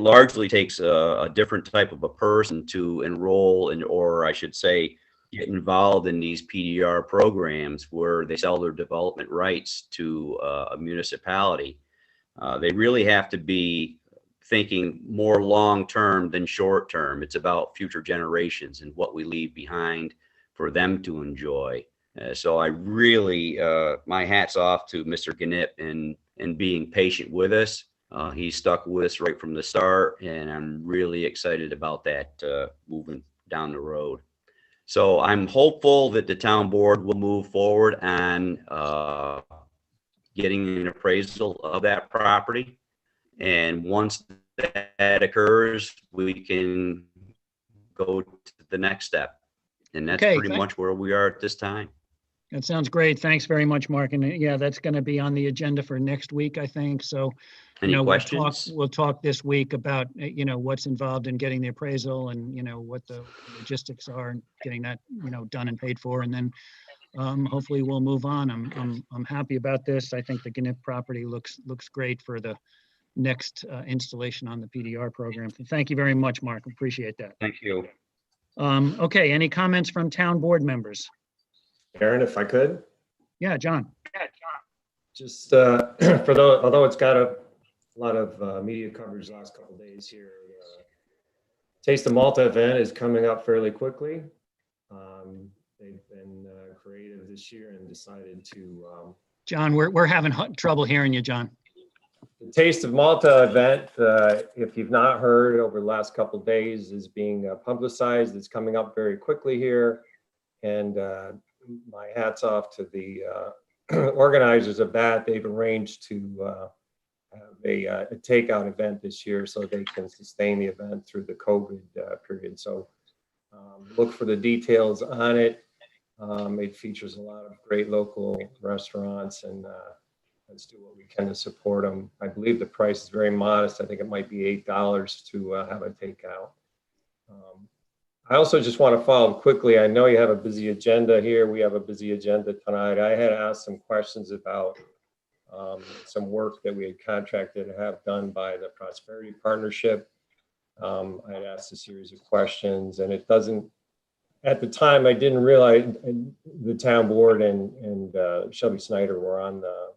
Speaker 9: largely takes a different type of a person to enroll in, or I should say, get involved in these PDR programs where they sell their development rights to a municipality. They really have to be thinking more long-term than short-term. It's about future generations and what we leave behind for them to enjoy. So I really, my hat's off to Mr. Gnip and being patient with us. He stuck with us right from the start, and I'm really excited about that moving down the road. So I'm hopeful that the town board will move forward on getting an appraisal of that property. And once that occurs, we can go to the next step. And that's
Speaker 1: Okay,
Speaker 9: pretty much where we are at this time.
Speaker 1: That sounds great. Thanks very much, Mark. And yeah, that's going to be on the agenda for next week, I think. So,
Speaker 9: Any
Speaker 1: we'll
Speaker 9: questions?
Speaker 1: talk this week about, what's involved in getting the appraisal and, what the logistics are and getting that, done and paid for. And then hopefully we'll move on. I'm happy about this. I think the Gnip property looks great for the next installation on the PDR program. Thank you very much, Mark. Appreciate that.
Speaker 9: Thank you.
Speaker 1: Okay, any comments from town board members?
Speaker 5: Aaron, if I could,
Speaker 1: Yeah, John.
Speaker 5: just for those, although it's got a lot of media coverage the last couple of days here, Taste of Malta event is coming up fairly quickly. They've been creative this year and decided to.
Speaker 1: John, we're having trouble hearing you, John.
Speaker 5: The Taste of Malta event, if you've not heard, over the last couple of days is being publicized. It's coming up very quickly here. And my hat's off to the organizers of that. They've arranged to have a takeout event this year so they can sustain the event through the COVID period. So look for the details on it. It features a lot of great local restaurants, and let's do what we can to support them. I believe the price is very modest. I think it might be $8 to have a takeout. I also just want to follow up quickly. I know you have a busy agenda here. We have a busy agenda tonight. I had asked some questions about some work that we had contracted to have done by the Prosperity Partnership. I had asked a series of questions, and it doesn't, at the time, I didn't realize the town board and Shelby Snyder were on the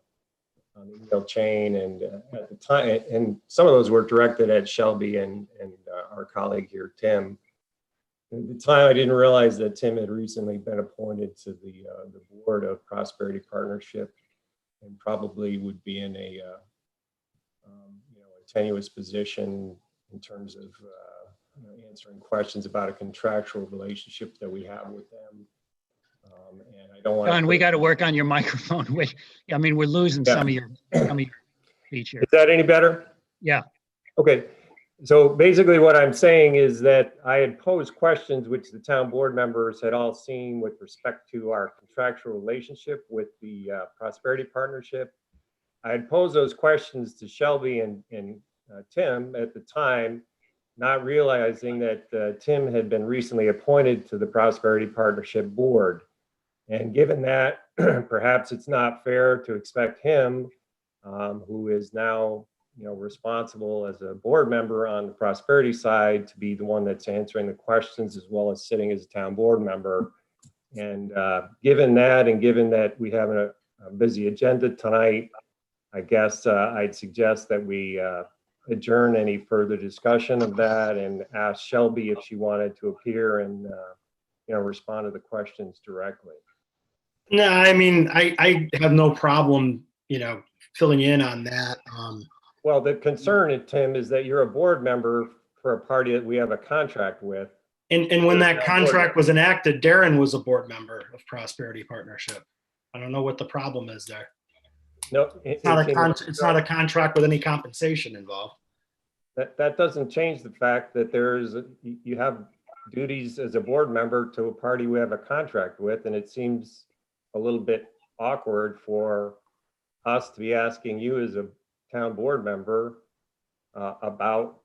Speaker 5: email chain, and at the time, and some of those were directed at Shelby and our colleague here, Tim. At the time, I didn't realize that Tim had recently been appointed to the board of Prosperity Partnership, and probably would be in a tenuous position in terms of answering questions about a contractual relationship that we have with them. And I don't want
Speaker 1: John, we got to work on your microphone. I mean, we're losing
Speaker 5: Yeah.
Speaker 1: some of your speech here.
Speaker 5: Is that any better?
Speaker 1: Yeah.
Speaker 5: Okay. So basically what I'm saying is that I had posed questions which the town board members had all seen with respect to our contractual relationship with the Prosperity Partnership. I had posed those questions to Shelby and Tim at the time, not realizing that Tim had been recently appointed to the Prosperity Partnership Board. And given that, perhaps it's not fair to expect him, who is now responsible as a board member on the prosperity side, to be the one that's answering the questions as well as sitting as a town board member. And given that, and given that we have a busy agenda tonight, I guess I'd suggest that we adjourn any further discussion of that and ask Shelby if she wanted to appear and respond to the questions directly.
Speaker 6: No, I mean, I have no problem, filling in on that.
Speaker 5: Well, the concern, Tim, is that you're a board member for a party that we have a contract with.
Speaker 6: And when that contract was enacted, Darren was a board member of Prosperity Partnership. I don't know what the problem is there.
Speaker 5: No,
Speaker 6: It's not a contract with any compensation involved.
Speaker 5: That doesn't change the fact that you have duties as a board member to a party we have a contract with, and it seems a little bit awkward for us to be asking you as a town board member about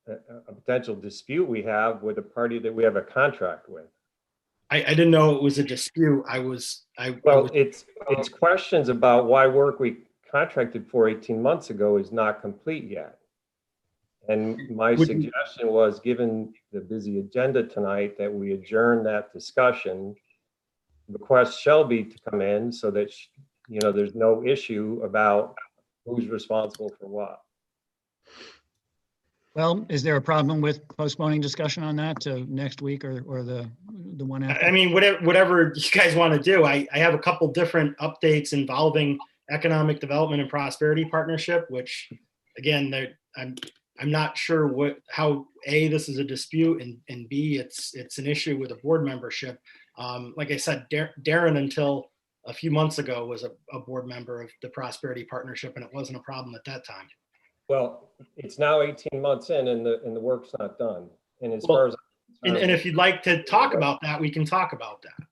Speaker 5: a potential dispute we have with a party that we have a contract with.
Speaker 6: I didn't know it was a dispute.
Speaker 5: It's questions about why work we contracted for 18 months ago is not complete yet. And my suggestion was, given the busy agenda tonight, that we adjourn that discussion, request Shelby to come in so that there's no issue about who's responsible for what.
Speaker 1: Well, is there a problem with postponing discussion on that to next week or the one after?
Speaker 6: I mean, whatever you guys want to do. I have a couple different updates involving Economic Development and Prosperity Partnership, which again, I'm not sure how A, this is a dispute, and B, it's an issue with a board membership. Like I said, Darren until a few months ago was a board member of the Prosperity Partnership, and it wasn't a problem at that time.
Speaker 5: Well, it's now 18 months in, and the work's not done. And as
Speaker 6: Well,
Speaker 5: far as
Speaker 6: and if you'd like to talk about that, we can talk about that.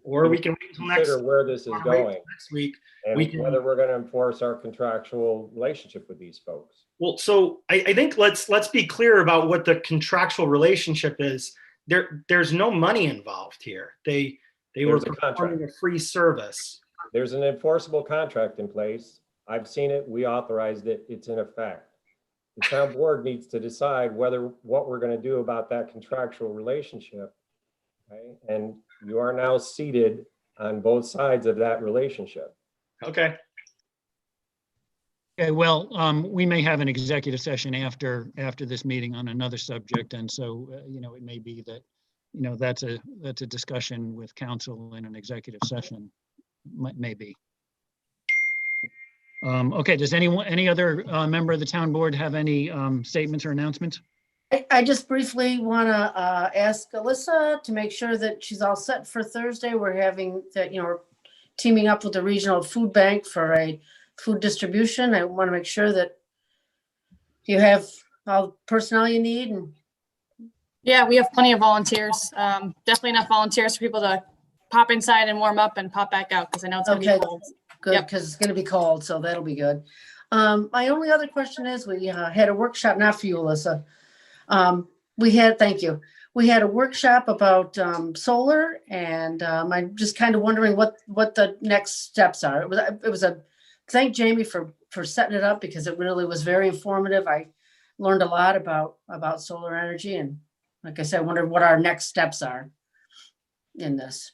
Speaker 6: Or we can wait until next.
Speaker 5: Where this is going
Speaker 6: next week,
Speaker 5: and whether we're going to enforce our contractual relationship with these folks.
Speaker 6: Well, so I think let's be clear about what the contractual relationship is. There's no money involved here. They were performing a free service.
Speaker 5: There's an enforceable contract in place. I've seen it. We authorized it. It's in effect. The town board needs to decide what we're going to do about that contractual relationship. Okay? And you are now seated on both sides of that relationship.
Speaker 6: Okay.
Speaker 1: Okay, well, we may have an executive session after this meeting on another subject. And so, it may be that, that's a discussion with council in an executive session, maybe. Okay, does any other member of the town board have any statements or announcements?
Speaker 2: I just briefly want to ask Alyssa to make sure that she's all set for Thursday. We're having that, we're teaming up with the regional food bank for a food distribution. I want to make sure that you have all the personnel you need. And
Speaker 10: yeah, we have plenty of volunteers. Definitely enough volunteers for people to pop inside and warm up and pop back out, because I know it's going to be cold.
Speaker 2: Good, because it's going to be cold, so that'll be good. My only other question is, we had a workshop, not for you, Alyssa. Thank you. We had a workshop about solar, and I'm just kind of wondering what the next steps are. It was thank Jamie for setting it up, because it really was very informative. I learned a lot about solar energy, and like I said, I wondered what our next steps are in this.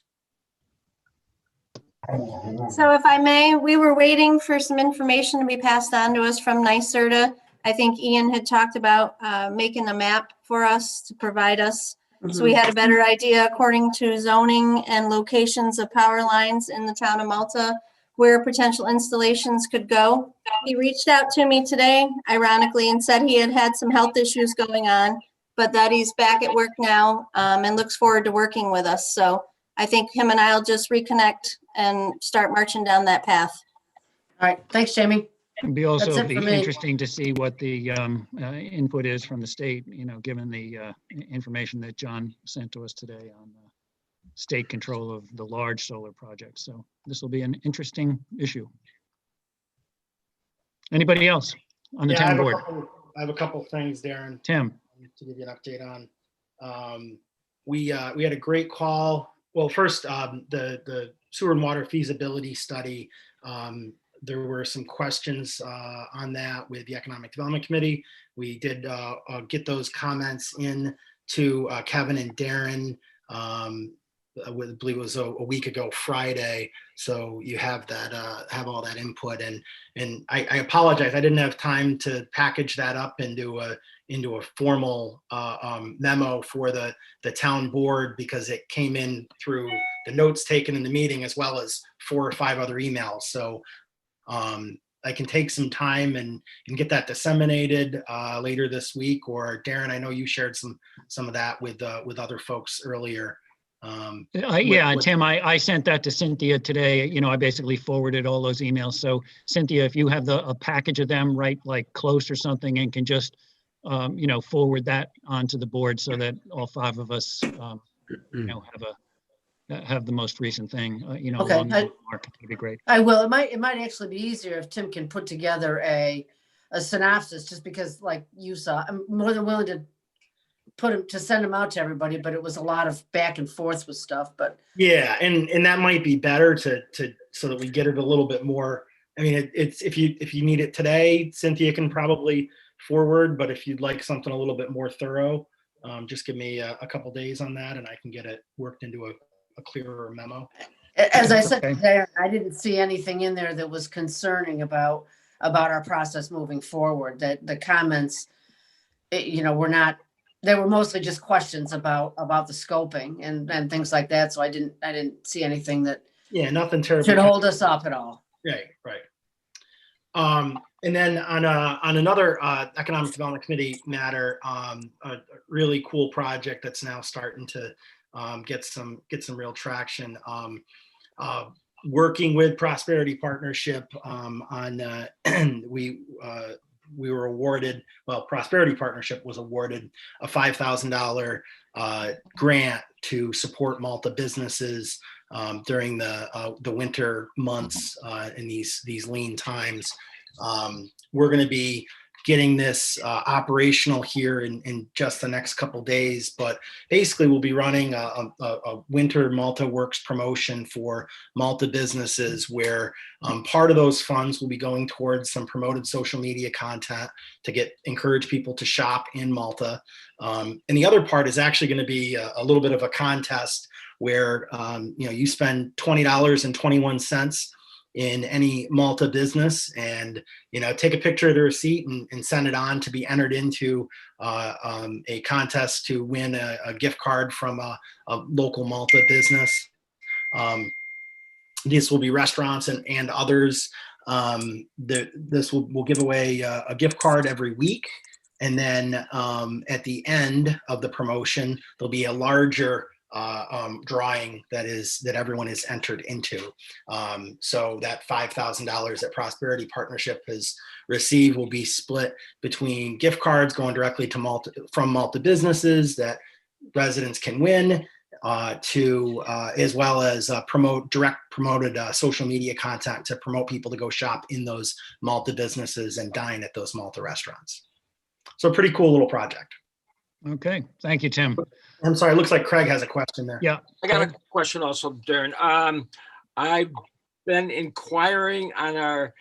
Speaker 7: So if I may, we were waiting for some information to be passed on to us from NYSERDA. I think Ian had talked about making a map for us to provide us. So we had a better idea, according to zoning and locations of power lines in the town of Malta, where potential installations could go. He reached out to me today, ironically, and said he had some health issues going on, but that he's back at work now and looks forward to working with us. So I think him and I'll just reconnect and start marching down that path.
Speaker 2: All right, thanks, Jamie.
Speaker 1: It'd be
Speaker 2: That's
Speaker 1: also
Speaker 2: it
Speaker 1: be
Speaker 2: for me.
Speaker 1: interesting to see what the input is from the state, given the information that John sent to us today on state control of the large solar projects. So this will be an interesting issue. Anybody else on the
Speaker 6: Yeah,
Speaker 1: town board?
Speaker 6: I have a couple things, Darren,
Speaker 1: Tim?
Speaker 6: to give you an update on. We had a great call. Well, first, the sewer and water feasibility study. There were some questions on that with the Economic Development Committee. We did get those comments in to Kevin and Darren. I believe it was a week ago Friday. So you have that, have all that input, and I apologize. I didn't have time to package that up into a formal memo for the town board because it came in through the notes taken in the meeting as well as 4 or 5 other emails. So I can take some time and get that disseminated later this week. Or Darren, I know you shared some of that with other folks earlier.
Speaker 1: Yeah, Tim, I sent that to Cynthia today. I basically forwarded all those emails. So Cynthia, if you have a package of them right like close or something and can just, forward that onto the board so that all 5 of us, have the most recent thing,
Speaker 2: Okay,
Speaker 1: along the mark, it'd be great.
Speaker 2: I will. It might actually be easier if Tim can put together a synopsis, just because, like you saw, I'm more than willing to send them out to everybody, but it was a lot of back and forth with stuff. But
Speaker 6: yeah, and that might be better to so that we get it a little bit more. I mean, it's if you need it today, Cynthia can probably forward, but if you'd like something a little bit more thorough, just give me a couple days on that, and I can get it worked into a clearer memo.
Speaker 2: as I said,
Speaker 1: Okay.
Speaker 2: there, I didn't see anything in there that was concerning about our process moving forward. That the comments, were not. They were mostly just questions about the scoping and things like that. So I didn't see anything that
Speaker 6: Nothing terrible
Speaker 2: should hold us up at all.
Speaker 6: Right. And then on another Economic Development Committee matter, a really cool project that's now starting to get some real traction. Working with Prosperity Partnership on we were awarded, Prosperity Partnership was awarded a $5,000 grant to support Malta businesses during the winter months in these lean times. We're going to be getting this operational here in just the next couple days, but basically we'll be running a winter Malta Works promotion for Malta businesses where part of those funds will be going towards some promoted social media content to encourage people to shop in Malta. And the other part is actually going to be a little bit of a contest where you spend $20.21 in any Malta business, and take a picture of the receipt and send it on to be entered into a contest to win a gift card from a local Malta business. These will be restaurants and others. This will give away a gift card every week, and then at the end of the promotion there'll be a larger drawing that everyone is entered into. So that $5,000 that Prosperity Partnership has received will be split between gift cards going directly to Malta from Malta businesses that residents can win, as well as promoted social media content to promote people to go shop in those Malta businesses and dine at those Malta restaurants. So pretty cool little project.
Speaker 1: Okay, thank you, Tim.
Speaker 6: I'm sorry, it looks like Craig has a question there.
Speaker 1: Yeah.
Speaker 3: I got a question also, Darren. I've been inquiring on our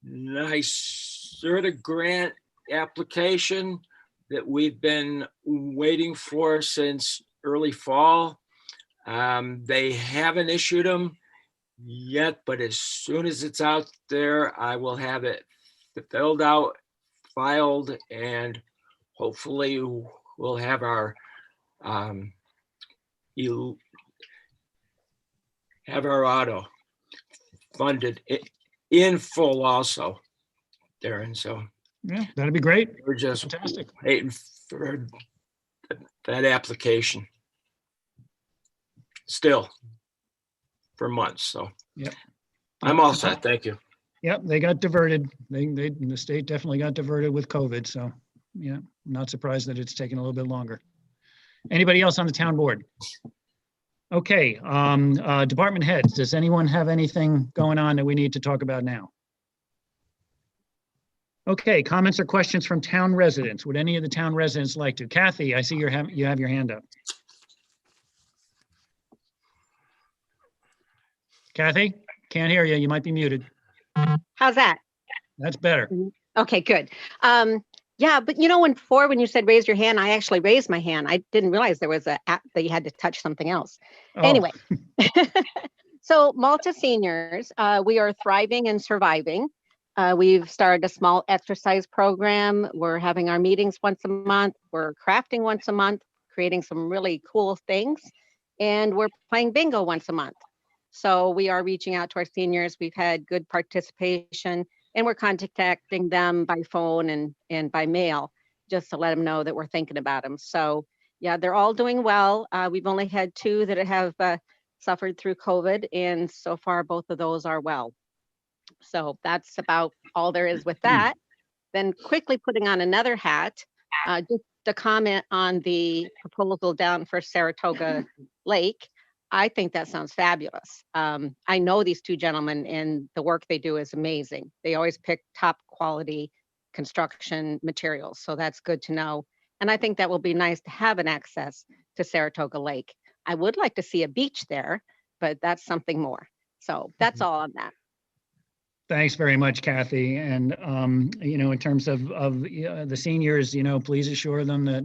Speaker 3: NYSERDA grant application that we've been waiting for since early fall. They haven't issued them yet, but as soon as it's out there, I will have it filled out, filed, and hopefully we'll have our auto funded in full also, Darren. So
Speaker 1: yeah, that'd be great.
Speaker 3: we're just
Speaker 1: Fantastic.
Speaker 3: waiting for that application. Still for months, so.
Speaker 1: Yep.
Speaker 3: I'm all set, thank you.
Speaker 1: Yep, they got diverted. The state definitely got diverted with COVID. So, yeah, I'm not surprised that it's taken a little bit longer. Anybody else on the town board? Okay, department heads, does anyone have anything going on that we need to talk about now? Okay, comments or questions from town residents? Would any of the town residents like to? Kathy, I see you have your hand up. Kathy, can't hear you. You might be muted.
Speaker 11: How's that?
Speaker 1: That's better.
Speaker 11: Okay, good. Yeah, but you know, when you said raise your hand, I actually raised my hand. I didn't realize there was a app that you had to touch something else.
Speaker 1: Oh.
Speaker 11: Anyway, so Malta seniors, we are thriving and surviving. We've started a small exercise program. We're having our meetings once a month. We're crafting once a month, creating some really cool things, and we're playing bingo once a month. So we are reaching out to our seniors. We've had good participation, and we're contacting them by phone and by mail just to let them know that we're thinking about them. So yeah, they're all doing well. We've only had 2 that have suffered through COVID, and so far both of those are well. So that's about all there is with that. Then quickly putting on another hat, just to comment on the proposal down for Saratoga Lake. I think that sounds fabulous. I know these 2 gentlemen, and the work they do is amazing. They always pick top quality construction materials, so that's good to know. And I think that will be nice to have an access to Saratoga Lake. I would like to see a beach there, but that's something more. So that's all on that.
Speaker 1: Thanks very much, Kathy. And, you know, in terms of the seniors, you know, please assure them that,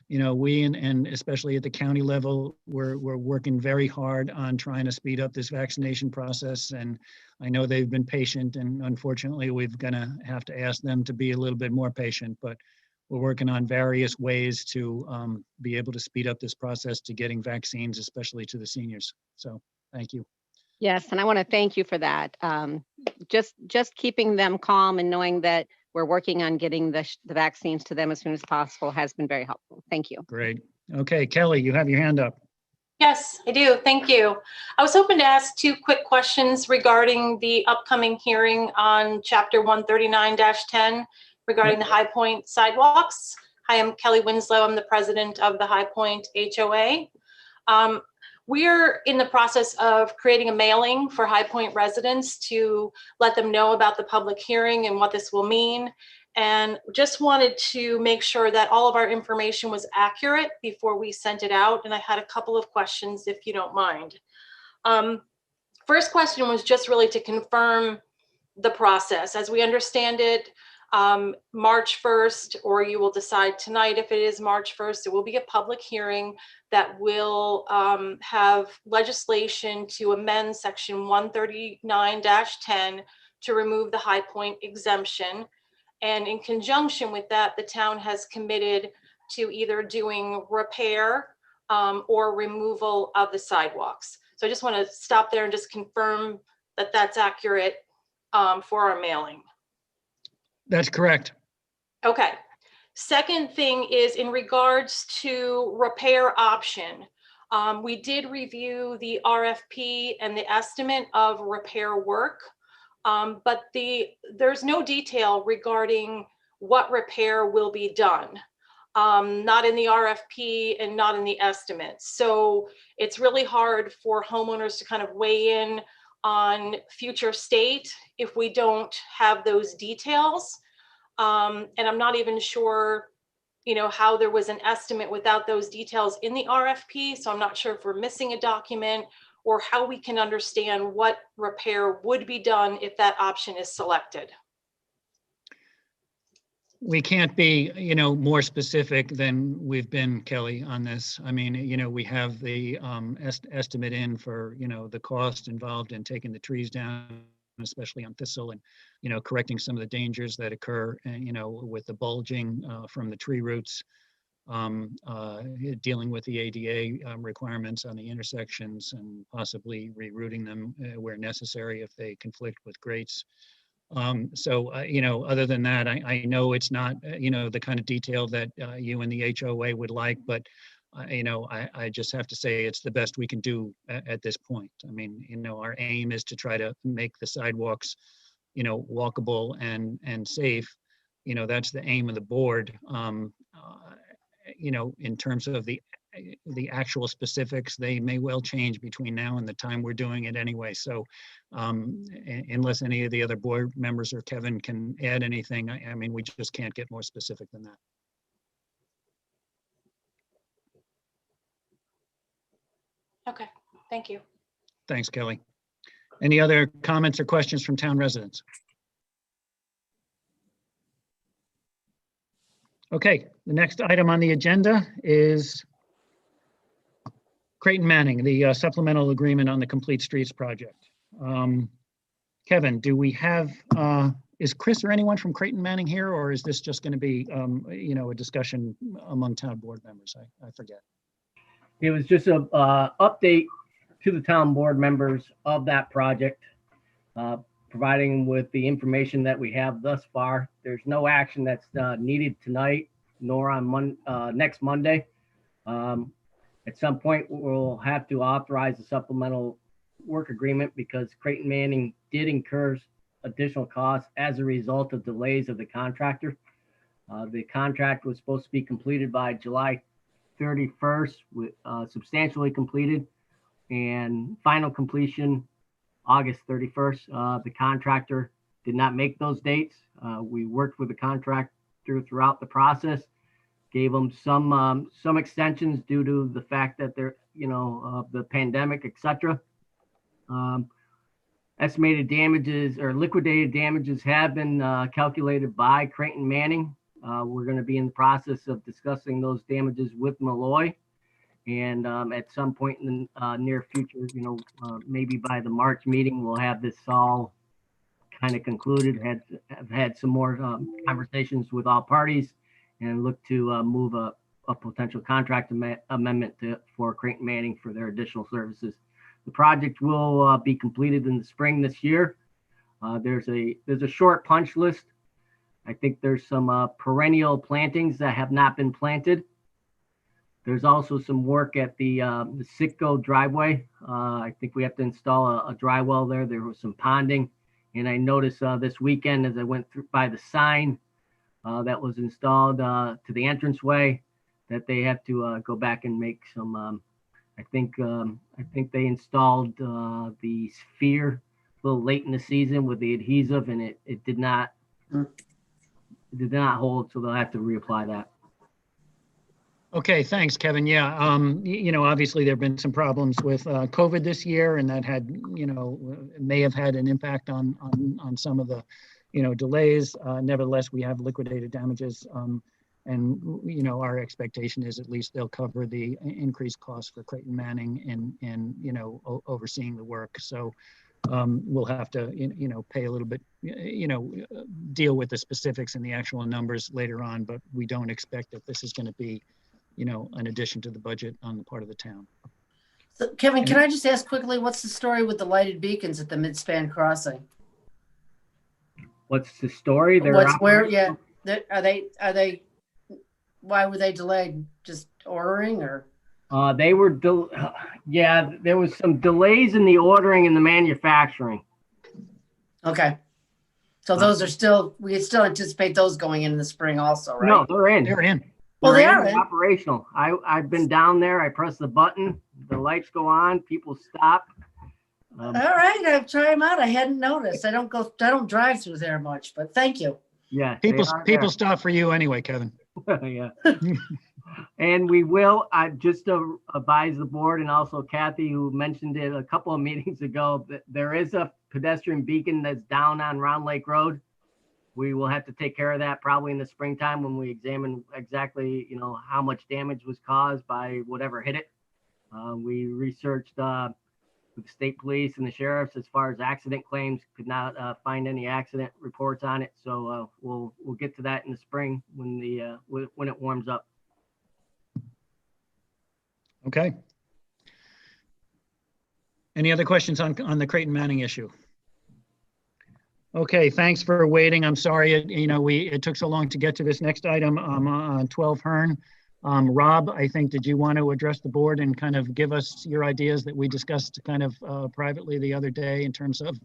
Speaker 1: you know, we and especially at the county level, we're working very hard on trying to speed up this vaccination process. And I know they've been patient, and unfortunately, we're going to have to ask them to be a little bit more patient, but we're working on various ways to be able to speed up this process to getting vaccines, especially to the seniors. So thank you.
Speaker 11: Yes, and I want to thank you for that. Just keeping them calm and knowing that we're working on getting the vaccines to them as soon as possible has been very helpful. Thank you.
Speaker 1: Great. Okay, Kelly, you have your hand up.
Speaker 12: Yes, I do. Thank you. I was hoping to ask 2 quick questions regarding the upcoming hearing on Chapter 139-10 regarding the High Point sidewalks. Hi, I'm Kelly Winslow. I'm the president of the High Point HOA. We're in the process of creating a mailing for High Point residents to let them know about the public hearing and what this will mean. And just wanted to make sure that all of our information was accurate before we sent it out. And I had a couple of questions, if you don't mind. First question was just really to confirm the process. As we understand it, March 1st, or you will decide tonight if it is March 1st, there will be a public hearing that will have legislation to amend Section 139-10 to remove the High Point exemption. And in conjunction with that, the town has committed to either doing repair or removal of the sidewalks. So I just want to stop there and just confirm that that's accurate for our mailing.
Speaker 1: That's correct.
Speaker 12: Okay. Second thing is in regards to repair option. We did review the RFP and the estimate of repair work, but there's no detail regarding what repair will be done. Not in the RFP and not in the estimates. So it's really hard for homeowners to kind of weigh in on future state if we don't have those details. And I'm not even sure, you know, how there was an estimate without those details in the RFP. So I'm not sure if we're missing a document or how we can understand what repair would be done if that option is selected.
Speaker 1: We can't be, you know, more specific than we've been, Kelly, on this. I mean, you know, we have the estimate in for, you know, the cost involved in taking the trees down, especially on Thistle, and, you know, correcting some of the dangers that occur, you know, with the bulging from the tree roots, dealing with the ADA requirements on the intersections and possibly rerouting them where necessary if they conflict with grates. Other than that, I know it's not, the kind of detail that you and the HOA would like, but I just have to say it's the best we can do at this point. I mean, our aim is to try to make the sidewalks, walkable and safe. That's the aim of the board. In terms of the actual specifics, they may well change between now and the time we're doing it anyway. So unless any of the other board members or Kevin can add anything, I mean, we just can't get more specific than that.
Speaker 12: Okay, thank you.
Speaker 1: Thanks, Kelly. Any other comments or questions from town residents? Okay, the next item on the agenda is Creighton Manning, the supplemental agreement on the Complete Streets project. Kevin, do we have, is Chris or anyone from Creighton Manning here, or is this just going to be, a discussion among town board members? I forget.
Speaker 13: It was just a update to the town board members of that project, providing with the information that we have thus far. There's no action that's needed tonight, nor on next Monday. At some point, we'll have to authorize a supplemental work agreement because Creighton Manning did incur additional costs as a result of delays of the contractor. The contract was supposed to be completed by July 31st, with substantially completed, and final completion August 31st. The contractor did not make those dates. We worked with the contractor throughout the process, gave them some extensions due to the fact that they're, the pandemic, etc. Estimated damages or liquidated damages have been calculated by Creighton Manning. We're going to be in the process of discussing those damages with Malloy. And at some point in the near future, maybe by the March meeting, we'll have this all kind of concluded. Have had some more conversations with all parties and look to move a potential contract amendment for Creighton Manning for their additional services. The project will be completed in the spring this year. There's a short punch list. I think there's some perennial plantings that have not been planted. There's also some work at the Sitco driveway. I think we have to install a dry well there. There was some ponding. And I noticed this weekend as I went through by the sign that was installed to the entranceway that they have to go back and make some, I think they installed the sphere a little late in the season with the adhesive, and it did not hold, so they'll have to reapply that.
Speaker 1: Okay, thanks, Kevin. Yeah, obviously there have been some problems with COVID this year, and that had, may have had an impact on some of the, delays. Nevertheless, we have liquidated damages, and our expectation is at least they'll cover the increased costs for Creighton Manning and overseeing the work. So we'll have to, pay a little bit, deal with the specifics and the actual numbers later on, but we don't expect that this is going to be, an addition to the budget on the part of the town.
Speaker 2: So, Kevin, can I just ask quickly, what's the story with the lighted beacons at the Midspan Crossing?
Speaker 13: What's the story?
Speaker 2: Are they? Why were they delayed? Just ordering, or?
Speaker 13: They were, there was some delays in the ordering and the manufacturing.
Speaker 2: Okay. So those are still, we still anticipate those going in the spring also, right?
Speaker 13: No, they're in.
Speaker 1: They're in.
Speaker 2: Well, they are in.
Speaker 13: Operational. I've been down there. I press the button. The lights go on. People stop.
Speaker 2: All right, I've tried them out. I hadn't noticed. I don't drive through there much, but thank you.
Speaker 13: Yeah.
Speaker 1: People stop for you anyway, Kevin.
Speaker 13: Yeah. And we will, I just advise the board and also Kathy, who mentioned it a couple of meetings ago, that there is a pedestrian beacon that's down on Round Lake Road. We will have to take care of that probably in the springtime when we examine exactly, how much damage was caused by whatever hit it. We researched with the state police and the sheriffs as far as accident claims, could not find any accident reports on it. So we'll get to that in the spring when it warms up.
Speaker 1: Okay. Any other questions on the Creighton Manning issue? Okay, thanks for waiting. I'm sorry, it took so long to get to this next item on 12 Hearn. Rob, I think, did you want to address the board and kind of give us your ideas that we discussed kind of privately the other day in terms of,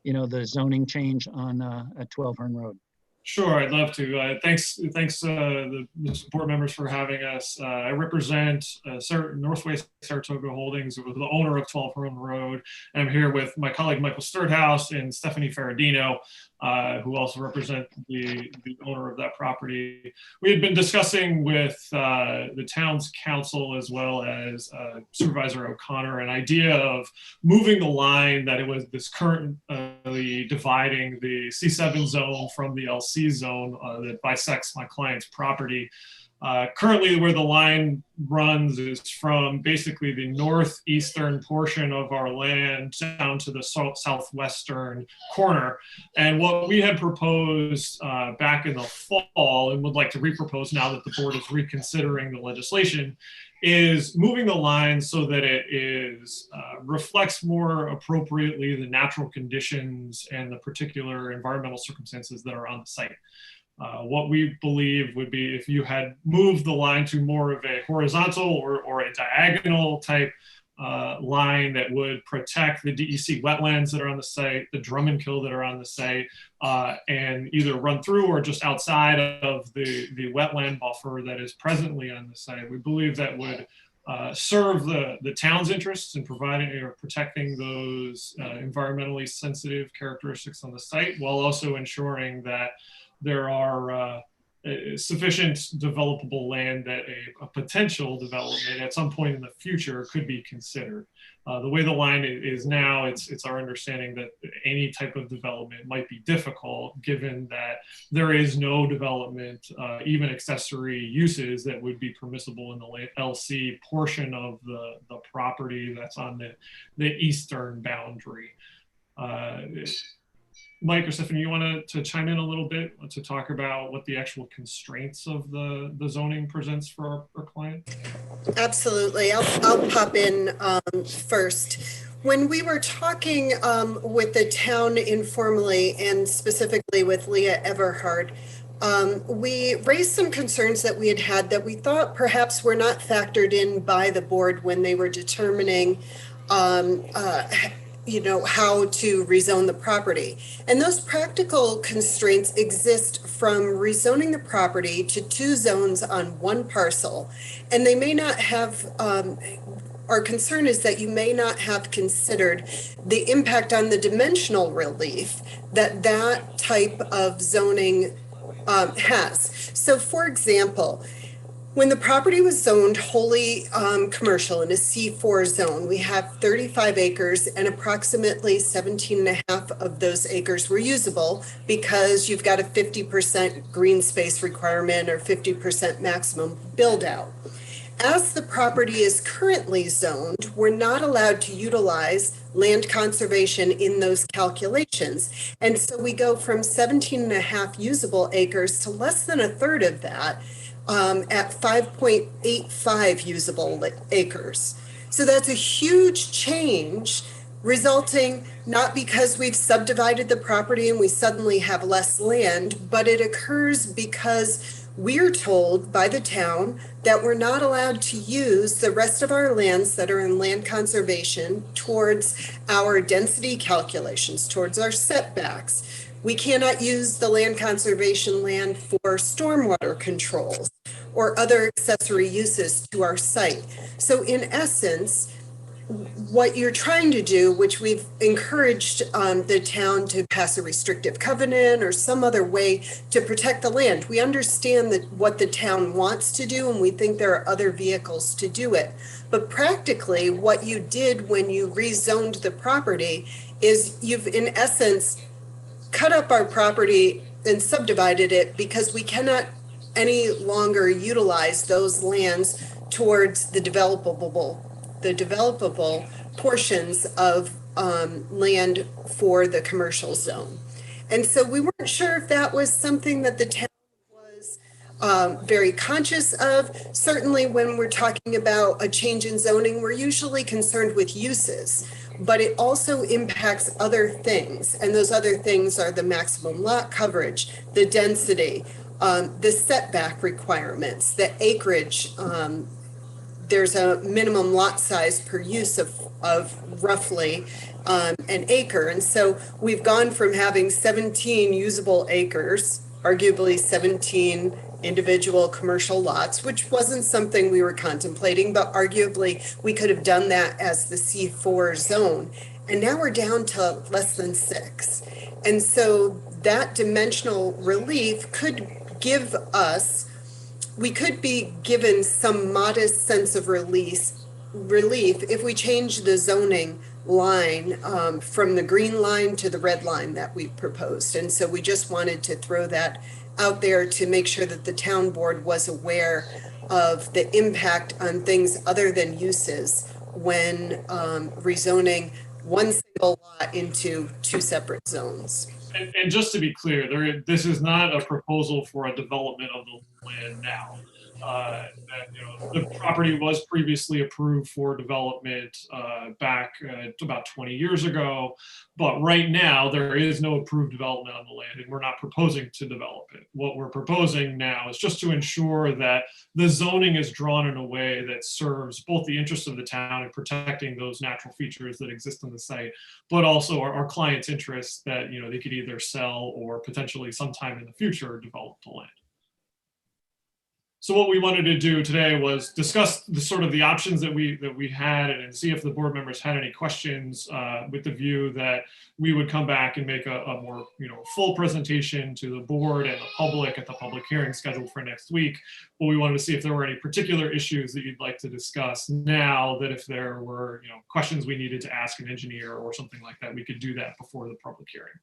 Speaker 1: the zoning change on at 12 Hearn Road?
Speaker 14: Sure, I'd love to. Thanks, the board members for having us. I represent Northwest Saratoga Holdings, the owner of 12 Hearn Road. And I'm here with my colleague Michael Sturthouse and Stephanie Ferradino, who also represent the owner of that property. We had been discussing with the town's council as well as Supervisor O'Connor an idea of moving the line that it was this currently dividing the C7 zone from the LC zone that bisects my client's property. Currently, where the line runs is from basically the northeastern portion of our land down to the southwestern corner. And what we had proposed back in the fall and would like to repropose now that the board is reconsidering the legislation is moving the line so that it is reflects more appropriately the natural conditions and the particular environmental circumstances that are on the site. What we believe would be if you had moved the line to more of a horizontal or a diagonal type line that would protect the DEC wetlands that are on the site, the drum and kill that are on the site, and either run through or just outside of the wetland buffer that is presently on the site. We believe that would serve the town's interests in providing or protecting those environmentally sensitive characteristics on the site, while also ensuring that there are sufficient developable land that a potential development at some point in the future could be considered. The way the line is now, it's our understanding that any type of development might be difficult given that there is no development, even accessory uses that would be permissible in the LC portion of the property that's on the eastern boundary. Mike or Stephanie, you want to chime in a little bit to talk about what the actual constraints of the zoning presents for our client?
Speaker 15: Absolutely. I'll pop in first. When we were talking with the town informally and specifically with Leah Everhard, we raised some concerns that we had that we thought perhaps were not factored in by the board when they were determining how to rezone the property. And those practical constraints exist from rezoning the property to two zones on one parcel. And they may not have, our concern is that you may not have considered the impact on the dimensional relief that that type of zoning has. So for example, when the property was zoned wholly commercial in a C4 zone, we have 35 acres and approximately 17 and a half of those acres were usable because you've got a 50% green space requirement or 50% maximum build out. As the property is currently zoned, we're not allowed to utilize land conservation in those calculations. And so we go from 17 and a half usable acres to less than a third of that at 5.85 usable acres. So that's a huge change, resulting not because we've subdivided the property and we suddenly have less land, but it occurs because we're told by the town that we're not allowed to use the rest of our lands that are in land conservation towards our density calculations, towards our setbacks. We cannot use the land conservation land for stormwater controls or other accessory uses to our site. So in essence, what you're trying to do, which we've encouraged the town to pass a restrictive covenant or some other way to protect the land. We understand that what the town wants to do, and we think there are other vehicles to do it. But practically, what you did when you rezoned the property is you've, in essence, cut up our property and subdivided it because we cannot any longer utilize those lands towards the developable portions of land for the commercial zone. And so we weren't sure if that was something that the town was very conscious of. Certainly when we're talking about a change in zoning, we're usually concerned with uses. but it also impacts other things. And those other things are the maximum lot coverage, the density, the setback requirements, the acreage. There's a minimum lot size per use of roughly an acre. And so we've gone from having 17 usable acres, arguably 17 individual commercial lots, which wasn't something we were contemplating, but arguably we could have done that as the C4 zone. And now we're down to less than 6. And so that dimensional relief could give us, we could be given some modest sense of relief if we change the zoning line from the green line to the red line that we proposed. And so we just wanted to throw that out there to make sure that the town board was aware of the impact on things other than uses when rezoning one single lot into 2 separate zones.
Speaker 14: And just to be clear, this is not a proposal for a development of the land now. The property was previously approved for development back about 20 years ago, but right now there is no approved development on the land, and we're not proposing to develop it. What we're proposing now is just to ensure that the zoning is drawn in a way that serves both the interests of the town in protecting those natural features that exist on the site, but also our clients' interests that they could either sell or potentially sometime in the future develop the land. So what we wanted to do today was discuss the sort of the options that we had and see if the board members had any questions with the view that we would come back and make a more full presentation to the board and the public at the public hearing scheduled for next week. But we wanted to see if there were any particular issues that you'd like to discuss now, that if there were questions we needed to ask an engineer or something like that, we could do that before the public hearing.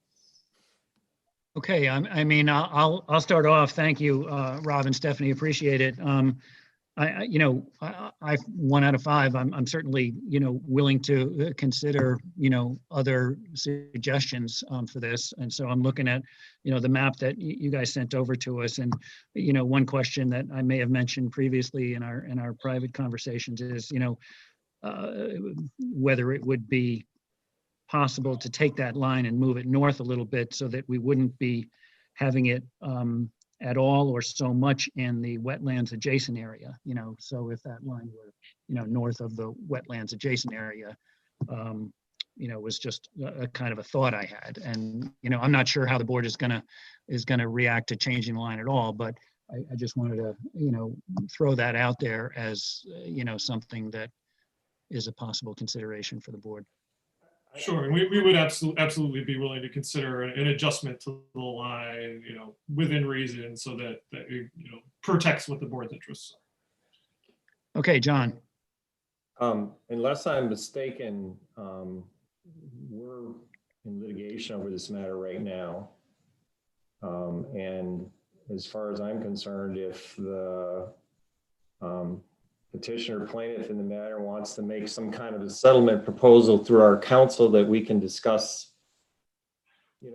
Speaker 1: Okay, I'll start off. Thank you, Rob and Stephanie. Appreciate it. I 1 out of 5. I'm certainly willing to consider other suggestions for this. And so I'm looking at the map that you guys sent over to us. And one question that I may have mentioned previously in our private conversations is whether it would be possible to take that line and move it north a little bit so that we wouldn't be having it at all or so much in the wetlands adjacent area. So if that line were north of the wetlands adjacent area, was just a kind of a thought I had. And I'm not sure how the board is gonna react to changing the line at all, but I just wanted to throw that out there as something that is a possible consideration for the board.
Speaker 14: Sure, and we would absolutely be willing to consider an adjustment to the line, within reason, so that it, protects what the board's interests are.
Speaker 1: Okay, John.
Speaker 5: Unless I'm mistaken, we're in litigation over this matter right now. And as far as I'm concerned, if the petitioner plaintiff in the matter wants to make some kind of a settlement proposal through our counsel that we can discuss,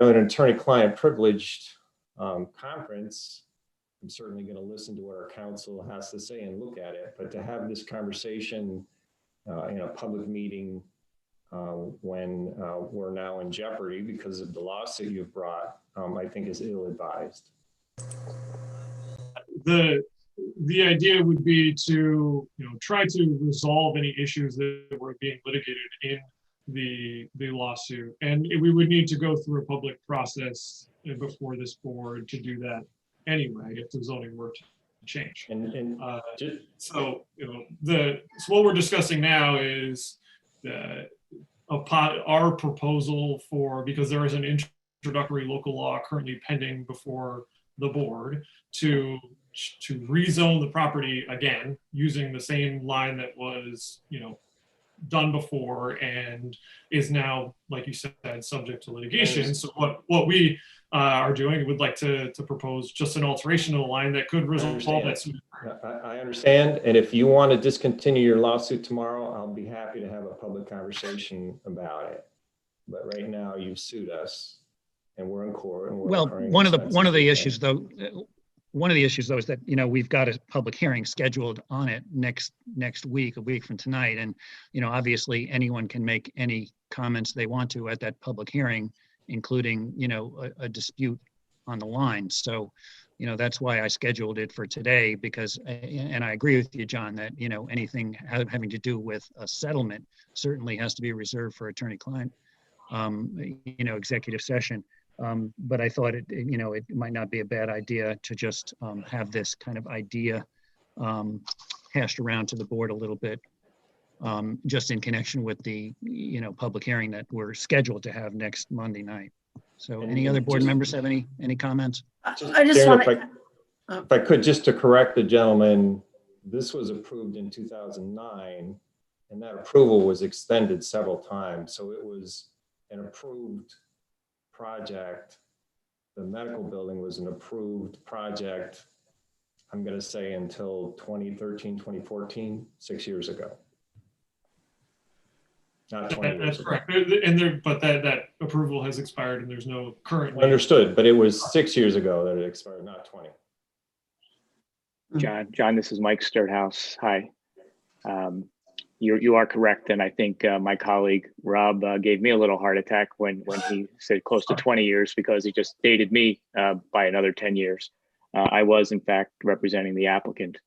Speaker 5: an attorney-client privileged conference, I'm certainly going to listen to what our counsel has to say and look at it. But to have this conversation in a public meeting when we're now in jeopardy because of the lawsuit you've brought, I think is ill-advised.
Speaker 14: The idea would be to try to resolve any issues that were being litigated in the lawsuit, and we would need to go through a public process before this board to do that anyway if the zoning were to change. So what we're discussing now is our proposal for, because there is an introductory local law currently pending before the board to rezone the property again using the same line that was done before and is now, like you said, subject to litigation. So what we are doing, would like to propose just an alteration of the line that could resolve that.
Speaker 5: I understand, and if you want to discontinue your lawsuit tomorrow, I'll be happy to have a public conversation about it. But right now you've sued us and we're in court. And we're
Speaker 1: well, one of the issues though, one of the issues though is that, we've got a public hearing scheduled on it next week, a week from tonight. And, obviously anyone can make any comments they want to at that public hearing, including, a dispute on the line. So, that's why I scheduled it for today, because, and I agree with you, John, that, anything having to do with a settlement certainly has to be reserved for attorney-client, executive session. But I thought it might not be a bad idea to just have this kind of idea hashed around to the board a little bit, just in connection with the, public hearing that we're scheduled to have next Monday night. So any other board members have any comments?
Speaker 2: I just
Speaker 5: Darren,
Speaker 2: want
Speaker 5: if I could, just to correct the gentleman, this was approved in 2009, and that approval was extended several times. So it was an approved project. The medical building was an approved project, I'm going to say until 2013, 2014, 6 years ago. Not 20 years
Speaker 14: That's
Speaker 5: ago.
Speaker 14: correct. But that approval has expired and there's no current.
Speaker 5: Understood, but it was 6 years ago that it expired, not 20.
Speaker 16: John, this is Mike Sturthouse. Hi. You are correct, and I think my colleague Rob gave me a little heart attack when he said close to 20 years, because he just dated me by another 10 years. I was in fact representing the applicant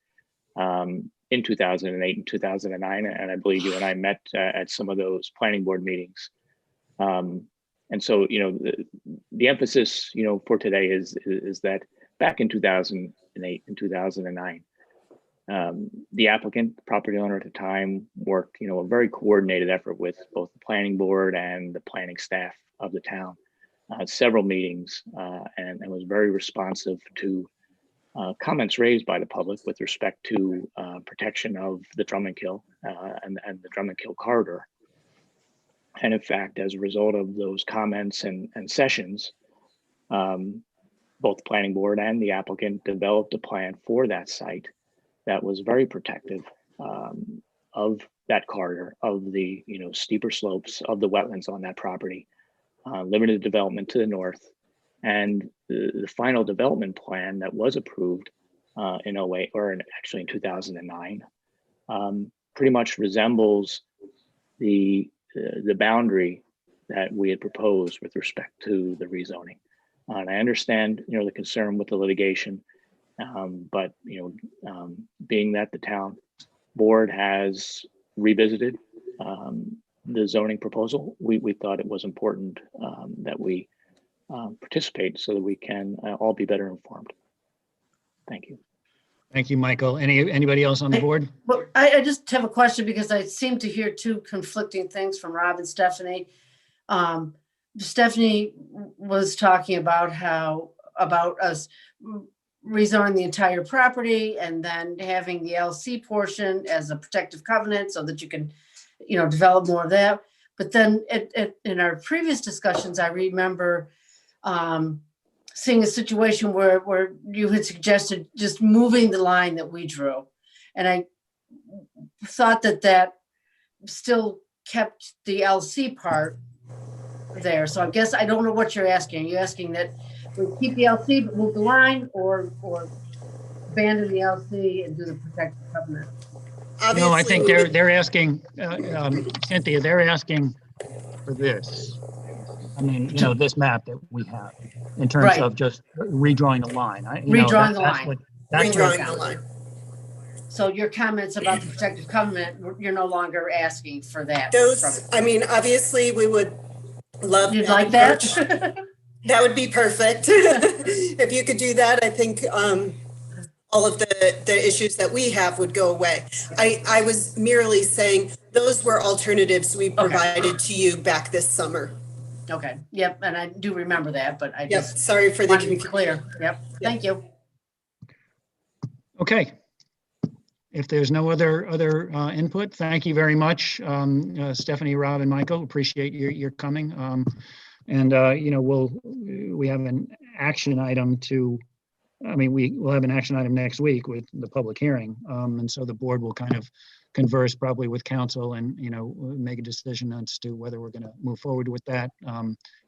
Speaker 16: in 2008 and 2009, and I believe you and I met at some of those planning board meetings. And so, the emphasis, for today is that back in 2008 and 2009, the applicant, the property owner at the time, worked, a very coordinated effort with both the planning board and the planning staff of the town, several meetings, and was very responsive to comments raised by the public with respect to protection of the Drummondkill and the Drummondkill corridor. And in fact, as a result of those comments and sessions, both the planning board and the applicant developed a plan for that site that was very protective of that corridor, of the steeper slopes of the wetlands on that property, limited development to the north. And the final development plan that was approved in 08, or actually in 2009, pretty much resembles the boundary that we had proposed with respect to the rezoning. And I understand, the concern with the litigation, but being that the town board has revisited the zoning proposal, we thought it was important that we participate so that we can all be better informed. Thank you.
Speaker 1: Thank you, Michael. Anybody else on the board?
Speaker 2: Well, I just have a question, because I seem to hear two conflicting things from Rob and Stephanie. Stephanie was talking about about us rezoning the entire property and then having the LC portion as a protective covenant so that you can, develop more of that. But then in our previous discussions, I remember seeing a situation where you had suggested just moving the line that we drew. And I thought that still kept the LC part there. So I guess I don't know what you're asking. Are you asking that we keep the LC but move the line, or abandon the LC and do the protective covenant?
Speaker 1: No, I think they're asking, Cynthia, they're asking for this. I mean, this map that we have in terms of just redrawing the line.
Speaker 2: Redrawing the line.
Speaker 15: Redrawing the line.
Speaker 2: So your comments about the protective covenant, you're no longer asking for that.
Speaker 15: Obviously we would love.
Speaker 2: You'd like that?
Speaker 15: That would be perfect. If you could do that, I think all of the issues that we have would go away. I was merely saying those were alternatives we provided to you back this summer.
Speaker 2: Okay. Yep. And I do remember that, but I just
Speaker 15: sorry for the
Speaker 2: wanted to be clear. Yep. Thank you.
Speaker 1: Okay. If there's no other input, thank you very much, Stephanie, Rob, and Michael. Appreciate your coming. We have an action item we'll have an action item next week with the public hearing. And so the board will kind of converse probably with council and, make a decision as to whether we're going to move forward with that.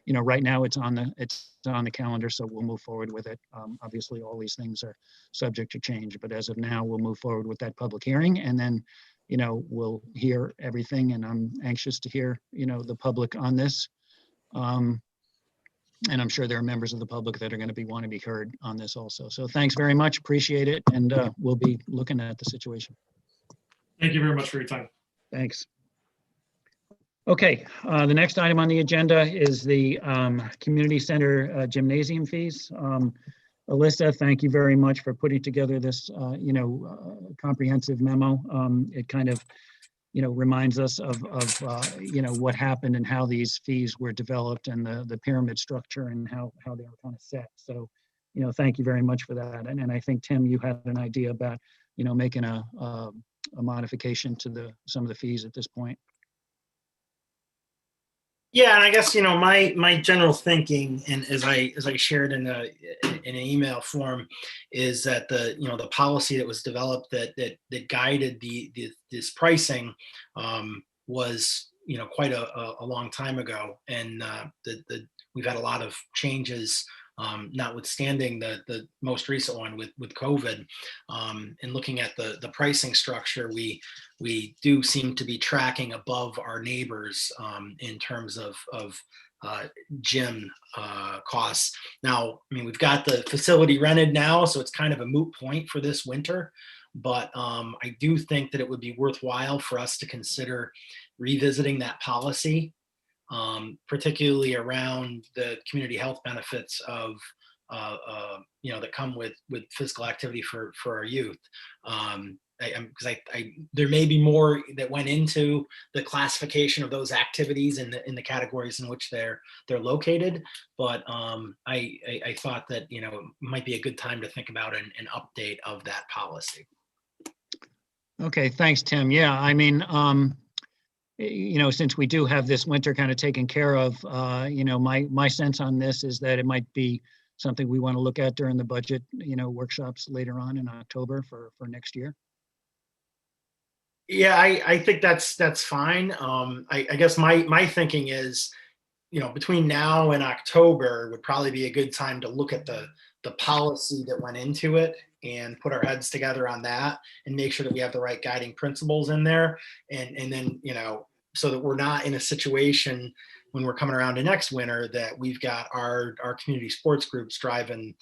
Speaker 1: Right now it's on the calendar, so we'll move forward with it. Obviously, all these things are subject to change, but as of now, we'll move forward with that public hearing, and then, we'll hear everything, and I'm anxious to hear, the public on this. And I'm sure there are members of the public that are going to want to be heard on this also. So thanks very much. Appreciate it. And we'll be looking at the situation.
Speaker 14: Thank you very much for your time.
Speaker 1: Thanks. Okay, the next item on the agenda is the community center gymnasium fees. Alyssa, thank you very much for putting together this, comprehensive memo. It kind of, reminds us of what happened and how these fees were developed and the pyramid structure and how they were kind of set. So, thank you very much for that. And I think, Tim, you had an idea about, making a modification to some of the fees at this point.
Speaker 6: Yeah, and I guess my general thinking, and as I shared in an email form, is that the policy that was developed that guided this pricing was quite a long time ago, and we've had a lot of changes, notwithstanding the most recent one with COVID. And looking at the pricing structure, we do seem to be tracking above our neighbors in terms of gym costs. Now, I mean, we've got the facility rented now, so it's kind of a moot point for this winter. But I do think that it would be worthwhile for us to consider revisiting that policy, particularly around the community health benefits of that come with physical activity for our youth. Because there may be more that went into the classification of those activities in the categories in which they're located, but I thought that it might be a good time to think about an update of that policy.
Speaker 1: Okay, thanks, Tim. Yeah, I mean, since we do have this winter kind of taken care of, my sense on this is that it might be something we want to look at during the budget, workshops later on in October for next year.
Speaker 6: Yeah, I think that's fine. I guess my thinking is, between now and October would probably be a good time to look at the policy that went into it and put our heads together on that and make sure that we have the right guiding principles in there. And then, so that we're not in a situation when we're coming around to next winter that we've got our community sports groups driving,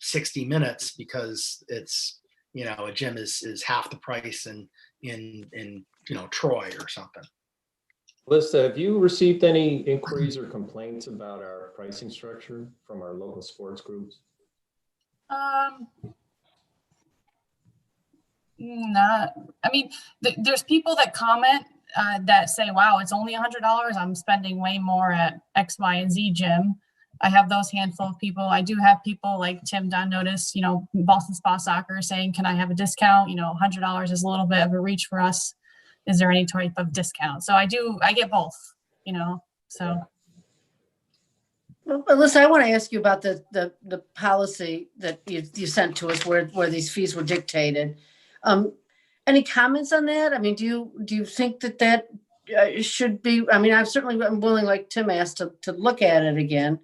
Speaker 6: 60 minutes because it's, a gym is half the price in Troy or something.
Speaker 5: Alyssa, have you received any inquiries or complaints about our pricing structure from our local sports groups?
Speaker 10: There's people that comment that say, wow, it's only $100. I'm spending way more at X, Y, and Z gym. I have those handful of people. I do have people like Tim Dunn notice, Boston Spa Soccer saying, can I have a discount? $100 is a little bit of a reach for us. Is there any type of discount? So I get both, so.
Speaker 2: Well, Alyssa, I want to ask you about the policy that you sent to us where these fees were dictated. Any comments on that? I mean, do you think that should be? I mean, I'm willing, like Tim asked, to look at it again.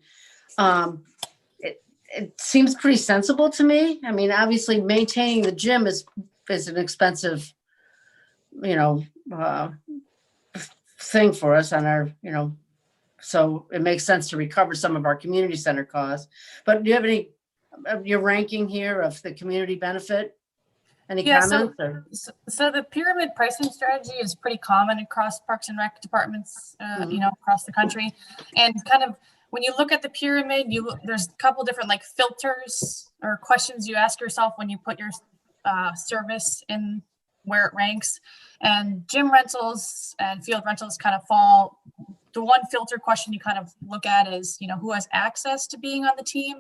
Speaker 2: It seems pretty sensible to me. I mean, obviously, maintaining the gym is an expensive, thing for us on our, so it makes sense to recover some of our community center costs. But do you have any your ranking here of the community benefit? Any comments?
Speaker 10: So the pyramid pricing strategy is pretty common across Parks and Rec departments, across the country. And kind of when you look at the pyramid, there's a couple different like filters or questions you ask yourself when you put your service in where it ranks. And gym rentals and field rentals kind of fall. The one filter question you kind of look at is, who has access to being on the team.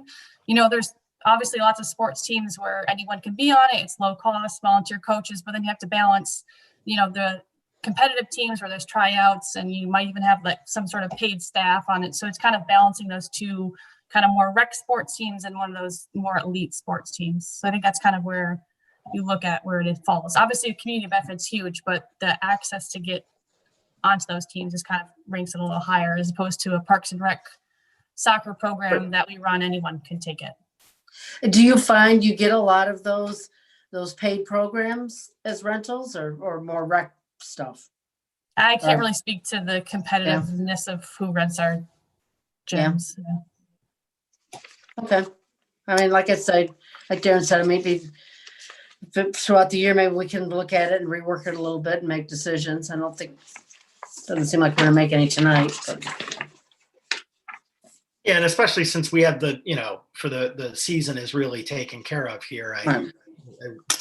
Speaker 10: There's obviously lots of sports teams where anyone can be on it. It's low cost, volunteer coaches, but then you have to balance, the competitive teams where there's tryouts and you might even have like some sort of paid staff on it. So it's kind of balancing those two kind of more rec sports teams and one of those more elite sports teams. So I think that's kind of where you look at where it falls. Obviously, community benefit's huge, but the access to get onto those teams is kind of ranks it a little higher as opposed to a Parks and Rec soccer program that we run, anyone can take it.
Speaker 2: Do you find you get a lot of those paid programs as rentals or more rec stuff?
Speaker 10: I can't really speak to the competitiveness of who rents our gyms.
Speaker 2: Okay. I mean, like I said, like Darren said, maybe throughout the year, maybe we can look at it and rework it a little bit and make decisions. I don't think, doesn't seem like we're gonna make any tonight, but.
Speaker 6: Yeah, and especially since we have the, for the season is really taken care of here. I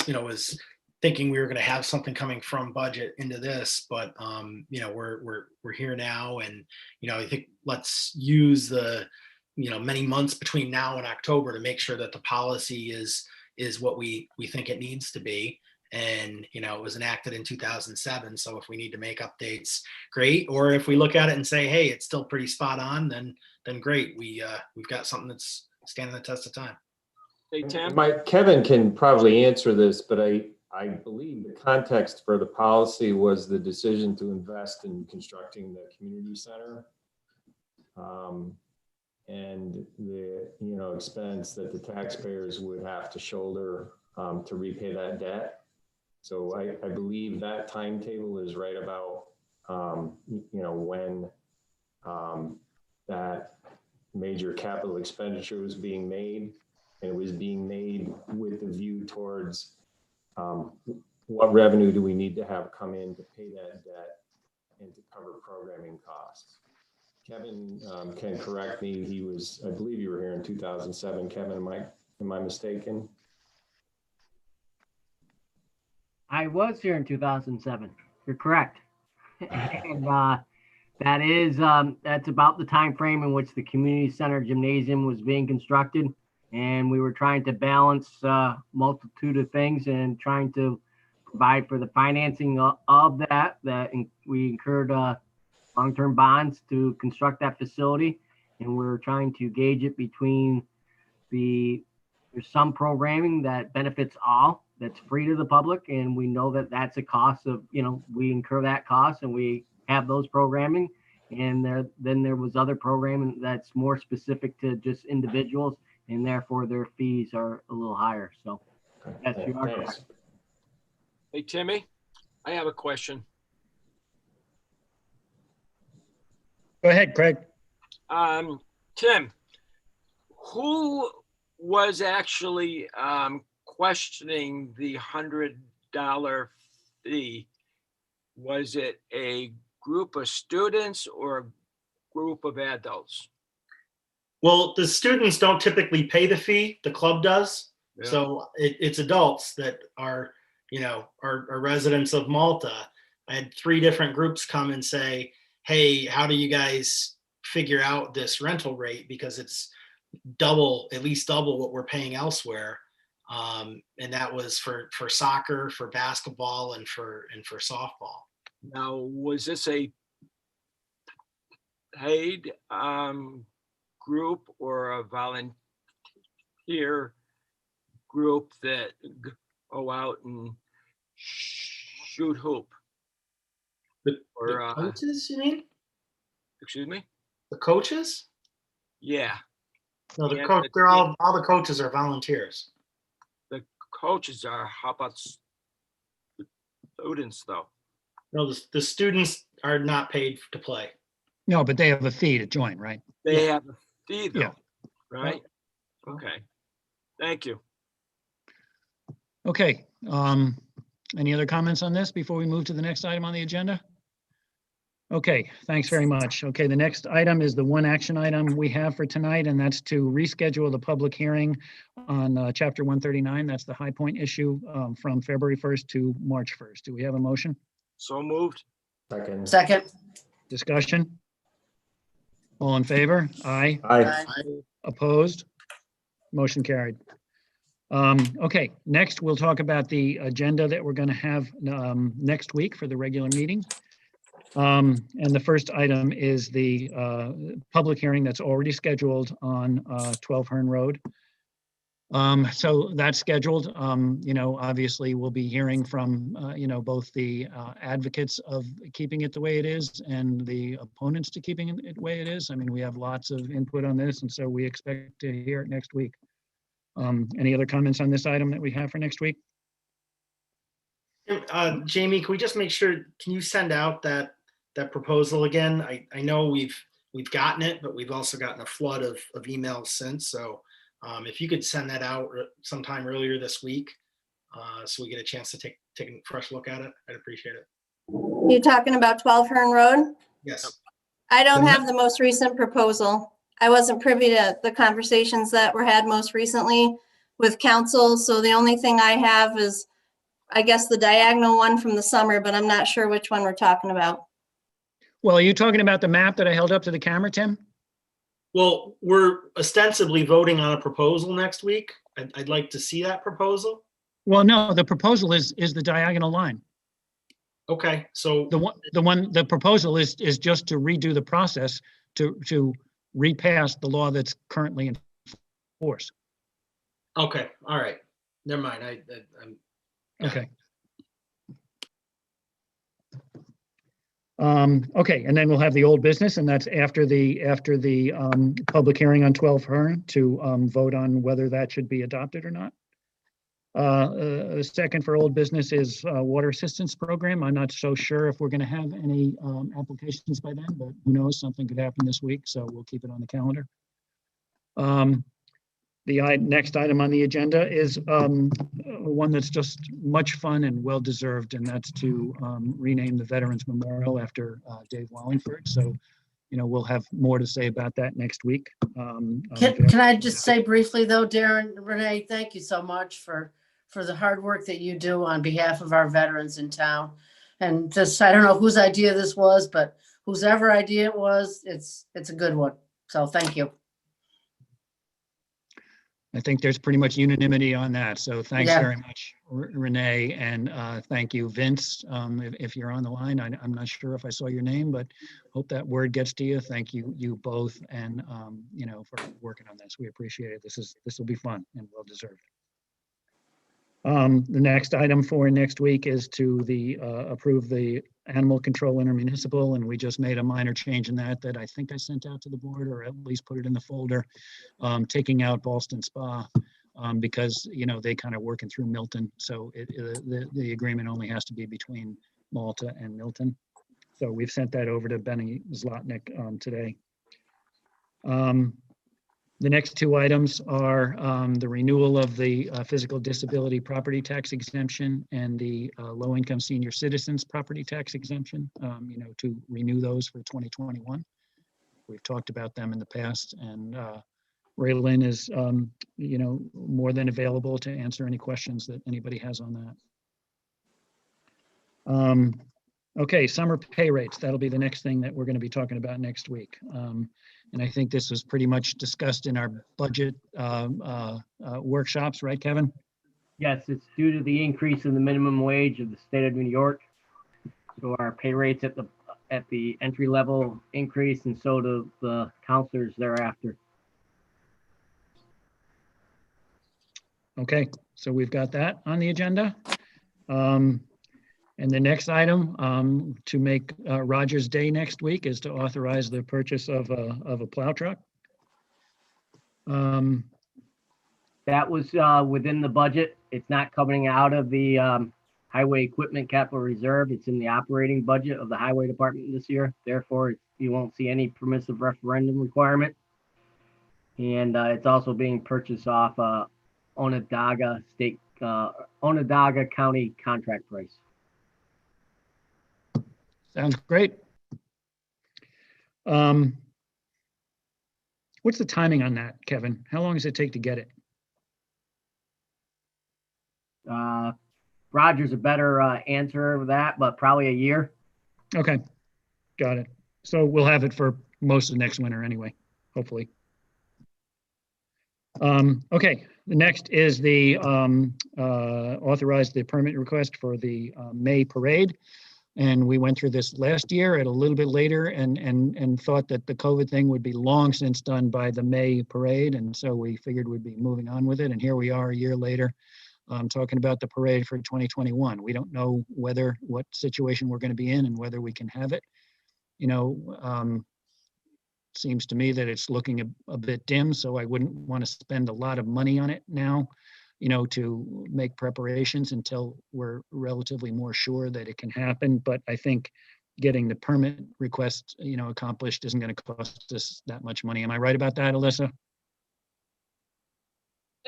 Speaker 6: was thinking we were going to have something coming from budget into this, but we're here now, and I think let's use the many months between now and October to make sure that the policy is what we think it needs to be. And it was enacted in 2007, so if we need to make updates, great. Or if we look at it and say, hey, it's still pretty spot on, then great. We've got something that's standing the test of time.
Speaker 3: Hey, Tim.
Speaker 5: Kevin can probably answer this, but I believe the context for the policy was the decision to invest in constructing the community center, and the expense that the taxpayers would have to shoulder to repay that debt. So I believe that timetable is right about when that major capital expenditure was being made, and it was being made with the view towards what revenue do we need to have come in to pay that debt and to cover programming costs. Kevin can correct me. I believe you were here in 2007. Kevin, am I mistaken?
Speaker 13: I was here in 2007. You're correct. And that's about the time frame in which the community center gymnasium was being constructed. And we were trying to balance a multitude of things and trying to provide for the financing of that. We incurred long-term bonds to construct that facility. And we're trying to gauge it between there's some programming that benefits all, that's free to the public, and we know that that's a cost of, we incur that cost and we have those programming. And then there was other programming that's more specific to just individuals, and therefore their fees are a little higher. So yes, you are correct.
Speaker 3: Hey, Timmy, I have a question.
Speaker 1: Go ahead, Craig.
Speaker 3: Tim, who was actually questioning the $100 fee? Was it a group of students or a group of adults?
Speaker 6: Well, the students don't typically pay the fee. The club does.
Speaker 3: Yeah.
Speaker 6: So it's adults that are residents of Malta. I had 3 different groups come and say, hey, how do you guys figure out this rental rate? Because it's at least double what we're paying elsewhere. And that was for soccer, for basketball, and for softball.
Speaker 3: Now, was this a paid group or a volunteer group that go out and shoot hoop?
Speaker 6: The coaches, you mean?
Speaker 3: Excuse me?
Speaker 6: The coaches?
Speaker 3: Yeah.
Speaker 6: No, they're all the coaches are volunteers.
Speaker 3: The coaches are, how about students though?
Speaker 6: No, the students are not paid to play.
Speaker 1: No, but they have a fee to join, right?
Speaker 3: They have a fee though,
Speaker 1: Yeah.
Speaker 3: right? Okay. Thank you.
Speaker 1: Okay. Any other comments on this before we move to the next item on the agenda? Okay, thanks very much. Okay, the next item is the one action item we have for tonight, and that's to reschedule the public hearing on Chapter 139. That's the High Point issue from February 1st to March 1st. Do we have a motion?
Speaker 3: So moved.
Speaker 2: Second.
Speaker 1: Discussion? All in favor? Aye.
Speaker 5: Aye.
Speaker 1: Opposed? Motion carried. Okay, next we'll talk about the agenda that we're going to have next week for the regular meeting. And the first item is the public hearing that's already scheduled on 12 Hearn Road. So that's scheduled. Obviously we'll be hearing from, both the advocates of keeping it the way it is and the opponents to keeping it the way it is. I mean, we have lots of input on this, and so we expect to hear it next week. Any other comments on this item that we have for next week?
Speaker 6: Jamie, can we just make sure, can you send out that proposal again? I know we've gotten it, but we've also gotten a flood of emails since. So if you could send that out sometime earlier this week, so we get a chance to take a fresh look at it, I'd appreciate it.
Speaker 7: You're talking about 12 Hearn Road?
Speaker 6: Yes.
Speaker 7: I don't have the most recent proposal. I wasn't privy to the conversations that were had most recently with council. So the only thing I have is, I guess, the diagonal one from the summer, but I'm not sure which one we're talking about.
Speaker 1: Well, are you talking about the map that I held up to the camera, Tim?
Speaker 6: Well, we're ostensibly voting on a proposal next week. I'd like to see that proposal.
Speaker 1: Well, no, the proposal is the diagonal line.
Speaker 6: Okay, so
Speaker 1: the proposal is just to redo the process to repass the law that's currently in force.
Speaker 6: okay, all right, never mind. I'm
Speaker 1: okay. Okay, and then we'll have the old business, and that's after the public hearing on 12 Hearn to vote on whether that should be adopted or not. Second for old business is water assistance program. I'm not so sure if we're going to have any applications by then, but who knows, something could happen this week, so we'll keep it on the calendar. The next item on the agenda is one that's just much fun and well-deserved, and that's to rename the Veterans Memorial after Dave Wallingford. So, we'll have more to say about that next week.
Speaker 2: Can I just say briefly though, Darren, Renee, thank you so much for the hard work that you do on behalf of our veterans in town. And just, I don't know whose idea this was, but whosever idea it was, it's a good one. So thank you.
Speaker 1: I think there's pretty much unanimity on that. So thanks
Speaker 2: Yeah.
Speaker 1: very much, Renee, and thank you, Vince. If you're on the line, I'm not sure if I saw your name, but hope that word gets to you. Thank you both, and for working on this. We appreciate it. This will be fun and well deserved. The next item for next week is to approve the animal control intermunicipal, and we just made a minor change in that I think I sent out to the board, or at least put it in the folder, taking out Ballston Spa because they kind of working through Milton, so the agreement only has to be between Malta and Milton. So we've sent that over to Benny Zlotnick today. The next two items are the renewal of the physical disability property tax exemption and the low-income senior citizens property tax exemption, to renew those for 2021. We've talked about them in the past, and Raylan is, more than available to answer any questions that anybody has on that. Okay, summer pay rates. That'll be the next thing that we're going to be talking about next week. And I think this was pretty much discussed in our budget workshops, right, Kevin?
Speaker 13: Yes, it's due to the increase in the minimum wage of the state of New York. So our pay rates at the entry level increase, and so do the counselors thereafter.
Speaker 1: Okay, so we've got that on the agenda. And the next item to make Rogers Day next week is to authorize the purchase of a plow truck.
Speaker 13: That was within the budget. It's not coming out of the highway equipment capital reserve. It's in the operating budget of the highway department this year. Therefore, you won't see any permissive referendum requirement. And it's also being purchased off Onondaga County contract price.
Speaker 1: Sounds great. What's the timing on that, Kevin? How long does it take to get it?
Speaker 13: Roger's a better answer of that, but probably a year.
Speaker 1: Okay, got it. So we'll have it for most of next winter anyway, hopefully. Okay, the next is the authorize the permit request for the May parade. And we went through this last year at a little bit later and thought that the COVID thing would be long since done by the May parade. And so we figured we'd be moving on with it. And here we are a year later, talking about the parade for 2021. We don't know what situation we're going to be in and whether we can have it. Seems to me that it's looking a bit dim, so I wouldn't want to spend a lot of money on it now, to make preparations until we're relatively more sure that it can happen. But I think getting the permit request, accomplished isn't going to cost us that much money. Am I right about that, Alyssa?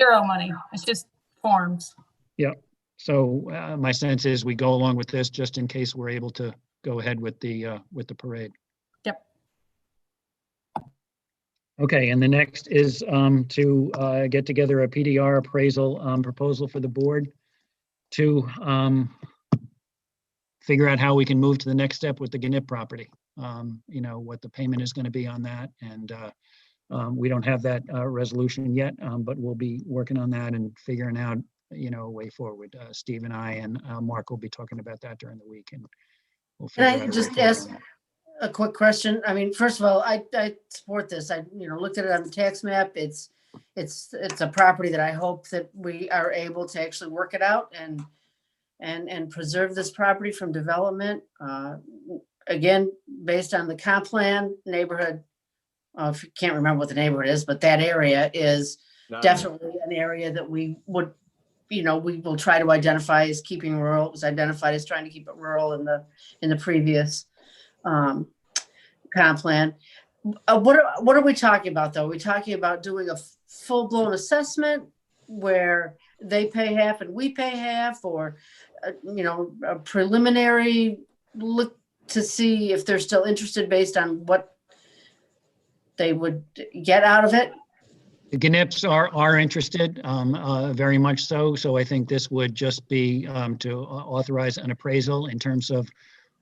Speaker 10: Zero money. It's just forms.
Speaker 1: Yeah. So my sense is we go along with this just in case we're able to go ahead with the parade.
Speaker 10: Yep.
Speaker 1: Okay, and the next is to get together a PDR appraisal proposal for the board to figure out how we can move to the next step with the Gnip property. What the payment is going to be on that, and we don't have that resolution yet, but we'll be working on that and figuring out a way forward. Steve and I and Mark will be talking about that during the week, and we'll figure out.
Speaker 2: Can I just ask a quick question? I mean, first of all, I support this. I looked at it on the tax map. It's a property that I hope that we are able to actually work it out and preserve this property from development. Again, based on the comp plan neighborhood. If you can't remember what the neighborhood is, but that area is definitely an area that we would, we will try to identify as keeping rural. It was identified as trying to keep it rural in the previous comp plan. What are we talking about though? Are we talking about doing a full-blown assessment where they pay half and we pay half, or a preliminary look to see if they're still interested based on what they would get out of it?
Speaker 1: The Gnips are interested, very much so. So I think this would just be to authorize an appraisal in terms of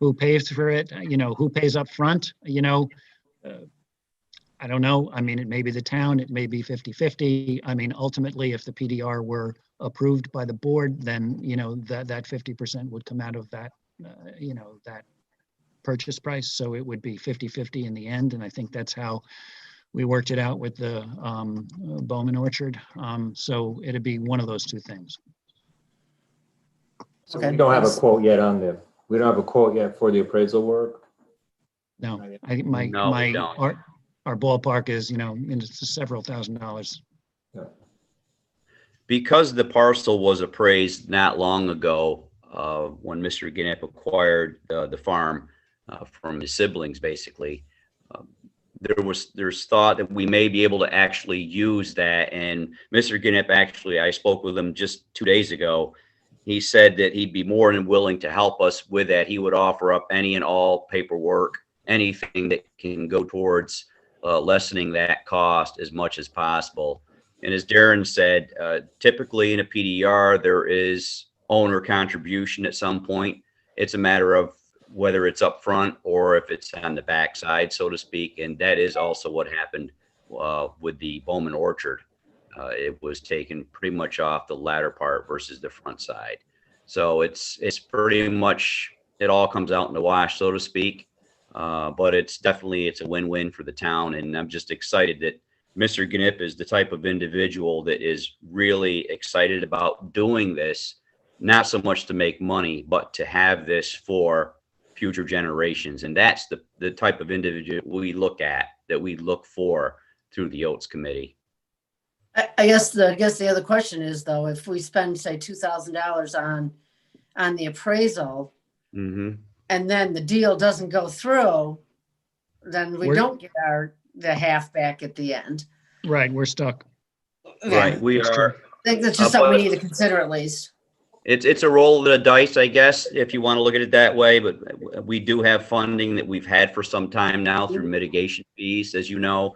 Speaker 1: who pays for it, who pays up front, I don't know. I mean, it may be the town, it may be 50-50. I mean, ultimately, if the PDR were approved by the board, then, that 50% would come out of that, that purchase price. So it would be 50-50 in the end. And I think that's how we worked it out with the Bowman Orchard. So it'd be one of those two things.
Speaker 17: So we don't have a quote yet we don't have a quote yet for the appraisal work.
Speaker 1: No, our ballpark is, into several $1,000s.
Speaker 17: Yeah.
Speaker 9: Because the parcel was appraised not long ago, when Mr. Gnip acquired the farm from his siblings, basically, there's thought that we may be able to actually use that. And Mr. Gnip, actually, I spoke with him just 2 days ago. He said that he'd be more than willing to help us with that. He would offer up any and all paperwork, anything that can go towards lessening that cost as much as possible. And as Darren said, typically in a PDR, there is owner contribution at some point. It's a matter of whether it's up front or if it's on the backside, so to speak. And that is also what happened with the Bowman Orchard. It was taken pretty much off the latter part versus the front side. So it's pretty much, it all comes out in the wash, so to speak. But it's a win-win for the town. And I'm just excited that Mr. Gnip is the type of individual that is really excited about doing this, not so much to make money, but to have this for future generations. And that's the type of individual we look for through the Oates Committee.
Speaker 2: I guess the other question is, though, if we spend, say, $2,000 on the appraisal,
Speaker 9: mm-hmm.
Speaker 2: and then the deal doesn't go through, then we don't get the half back at the end.
Speaker 1: Right, we're stuck.
Speaker 9: Right, we are.
Speaker 2: I think that's just something we need to consider at least.
Speaker 9: It's a roll of the dice, I guess, if you want to look at it that way. But we do have funding that we've had for some time now through mitigation fees, as you know.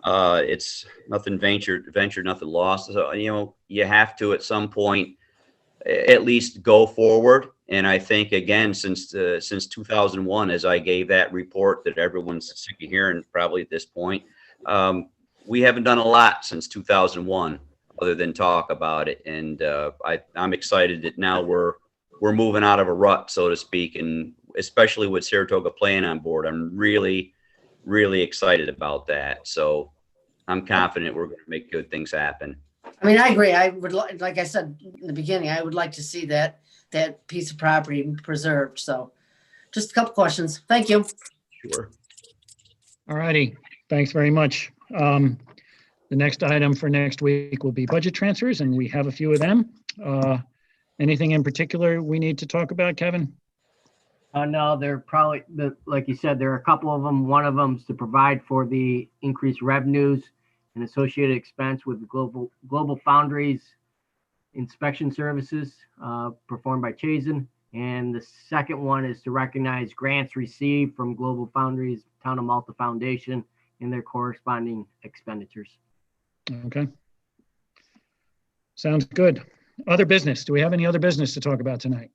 Speaker 9: It's nothing venture, nothing lost. So, you have to at some point at least go forward. And I think, again, since 2001, as I gave that report that everyone's sick of hearing probably at this point, we haven't done a lot since 2001 other than talk about it. And I'm excited that now we're moving out of a rut, so to speak, and especially with Saratoga Plan on board. I'm really, really excited about that. So I'm confident we're going to make good things happen.
Speaker 2: I mean, I agree. I would like I said in the beginning, I would like to see that piece of property preserved. So just a couple questions. Thank you.
Speaker 9: Sure.
Speaker 1: All righty. Thanks very much. The next item for next week will be budget transfers, and we have a few of them. Anything in particular we need to talk about, Kevin?
Speaker 13: No, they're probably, like you said, there are a couple of them. One of them is to provide for the increased revenues and associated expense with the Global Foundries inspection services performed by Chazen. And the second one is to recognize grants received from Global Foundries Town of Malta Foundation and their corresponding expenditures.
Speaker 1: Okay. Sounds good. Other business. Do we have any other business to talk about tonight?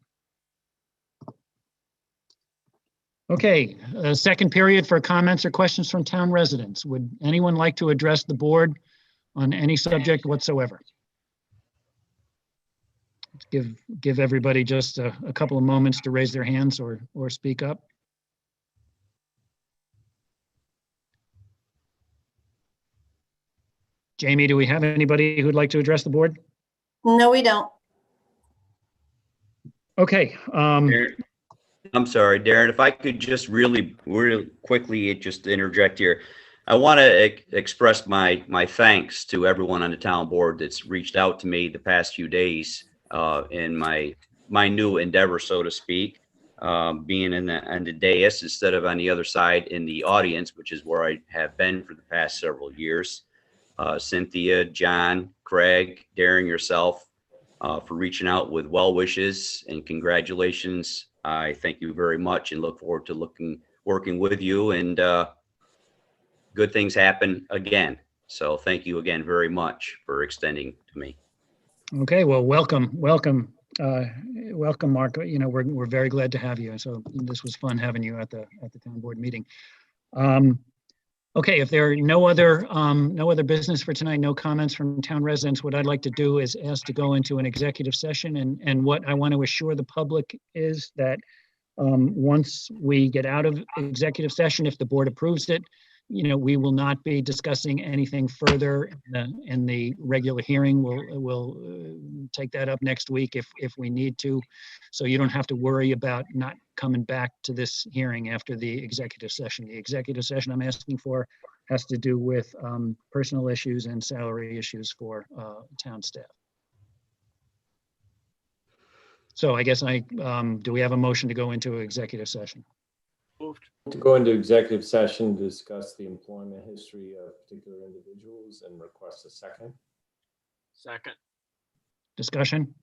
Speaker 1: Okay, second period for comments or questions from town residents. Would anyone like to address the board on any subject whatsoever? Let's give everybody just a couple of moments to raise their hands or speak up. Jamie, do we have anybody who'd like to address the board?
Speaker 7: No, we don't.
Speaker 1: Okay.
Speaker 9: I'm sorry, Darren, if I could just really quickly just interject here. I want to express my thanks to everyone on the town board that's reached out to me the past few days in my new endeavor, so to speak, being on the dais instead of on the other side in the audience, which is where I have been for the past several years. Cynthia, John, Craig, Darren, yourself, for reaching out with well wishes and congratulations. I thank you very much and look forward to working with you, and good things happen again. So thank you again very much for extending to me.
Speaker 1: Okay, well, welcome, Mark. You know, we're very glad to have you. So this was fun having you at the town board meeting. Okay, if there are no other business for tonight, no comments from town residents, what I'd like to do is ask to go into an executive session. And what I want to assure the public is that once we get out of executive session, if the board approves it, you know, we will not be discussing anything further in the regular hearing. We'll take that up next week if we need to. So you don't have to worry about not coming back to this hearing after the executive session. The executive session I'm asking for has to do with personal issues and salary issues for town staff. So I guess do we have a motion to go into executive session?
Speaker 17: To go into executive session to discuss the employment history of particular individuals and request a second.
Speaker 3: Second.
Speaker 1: Discussion?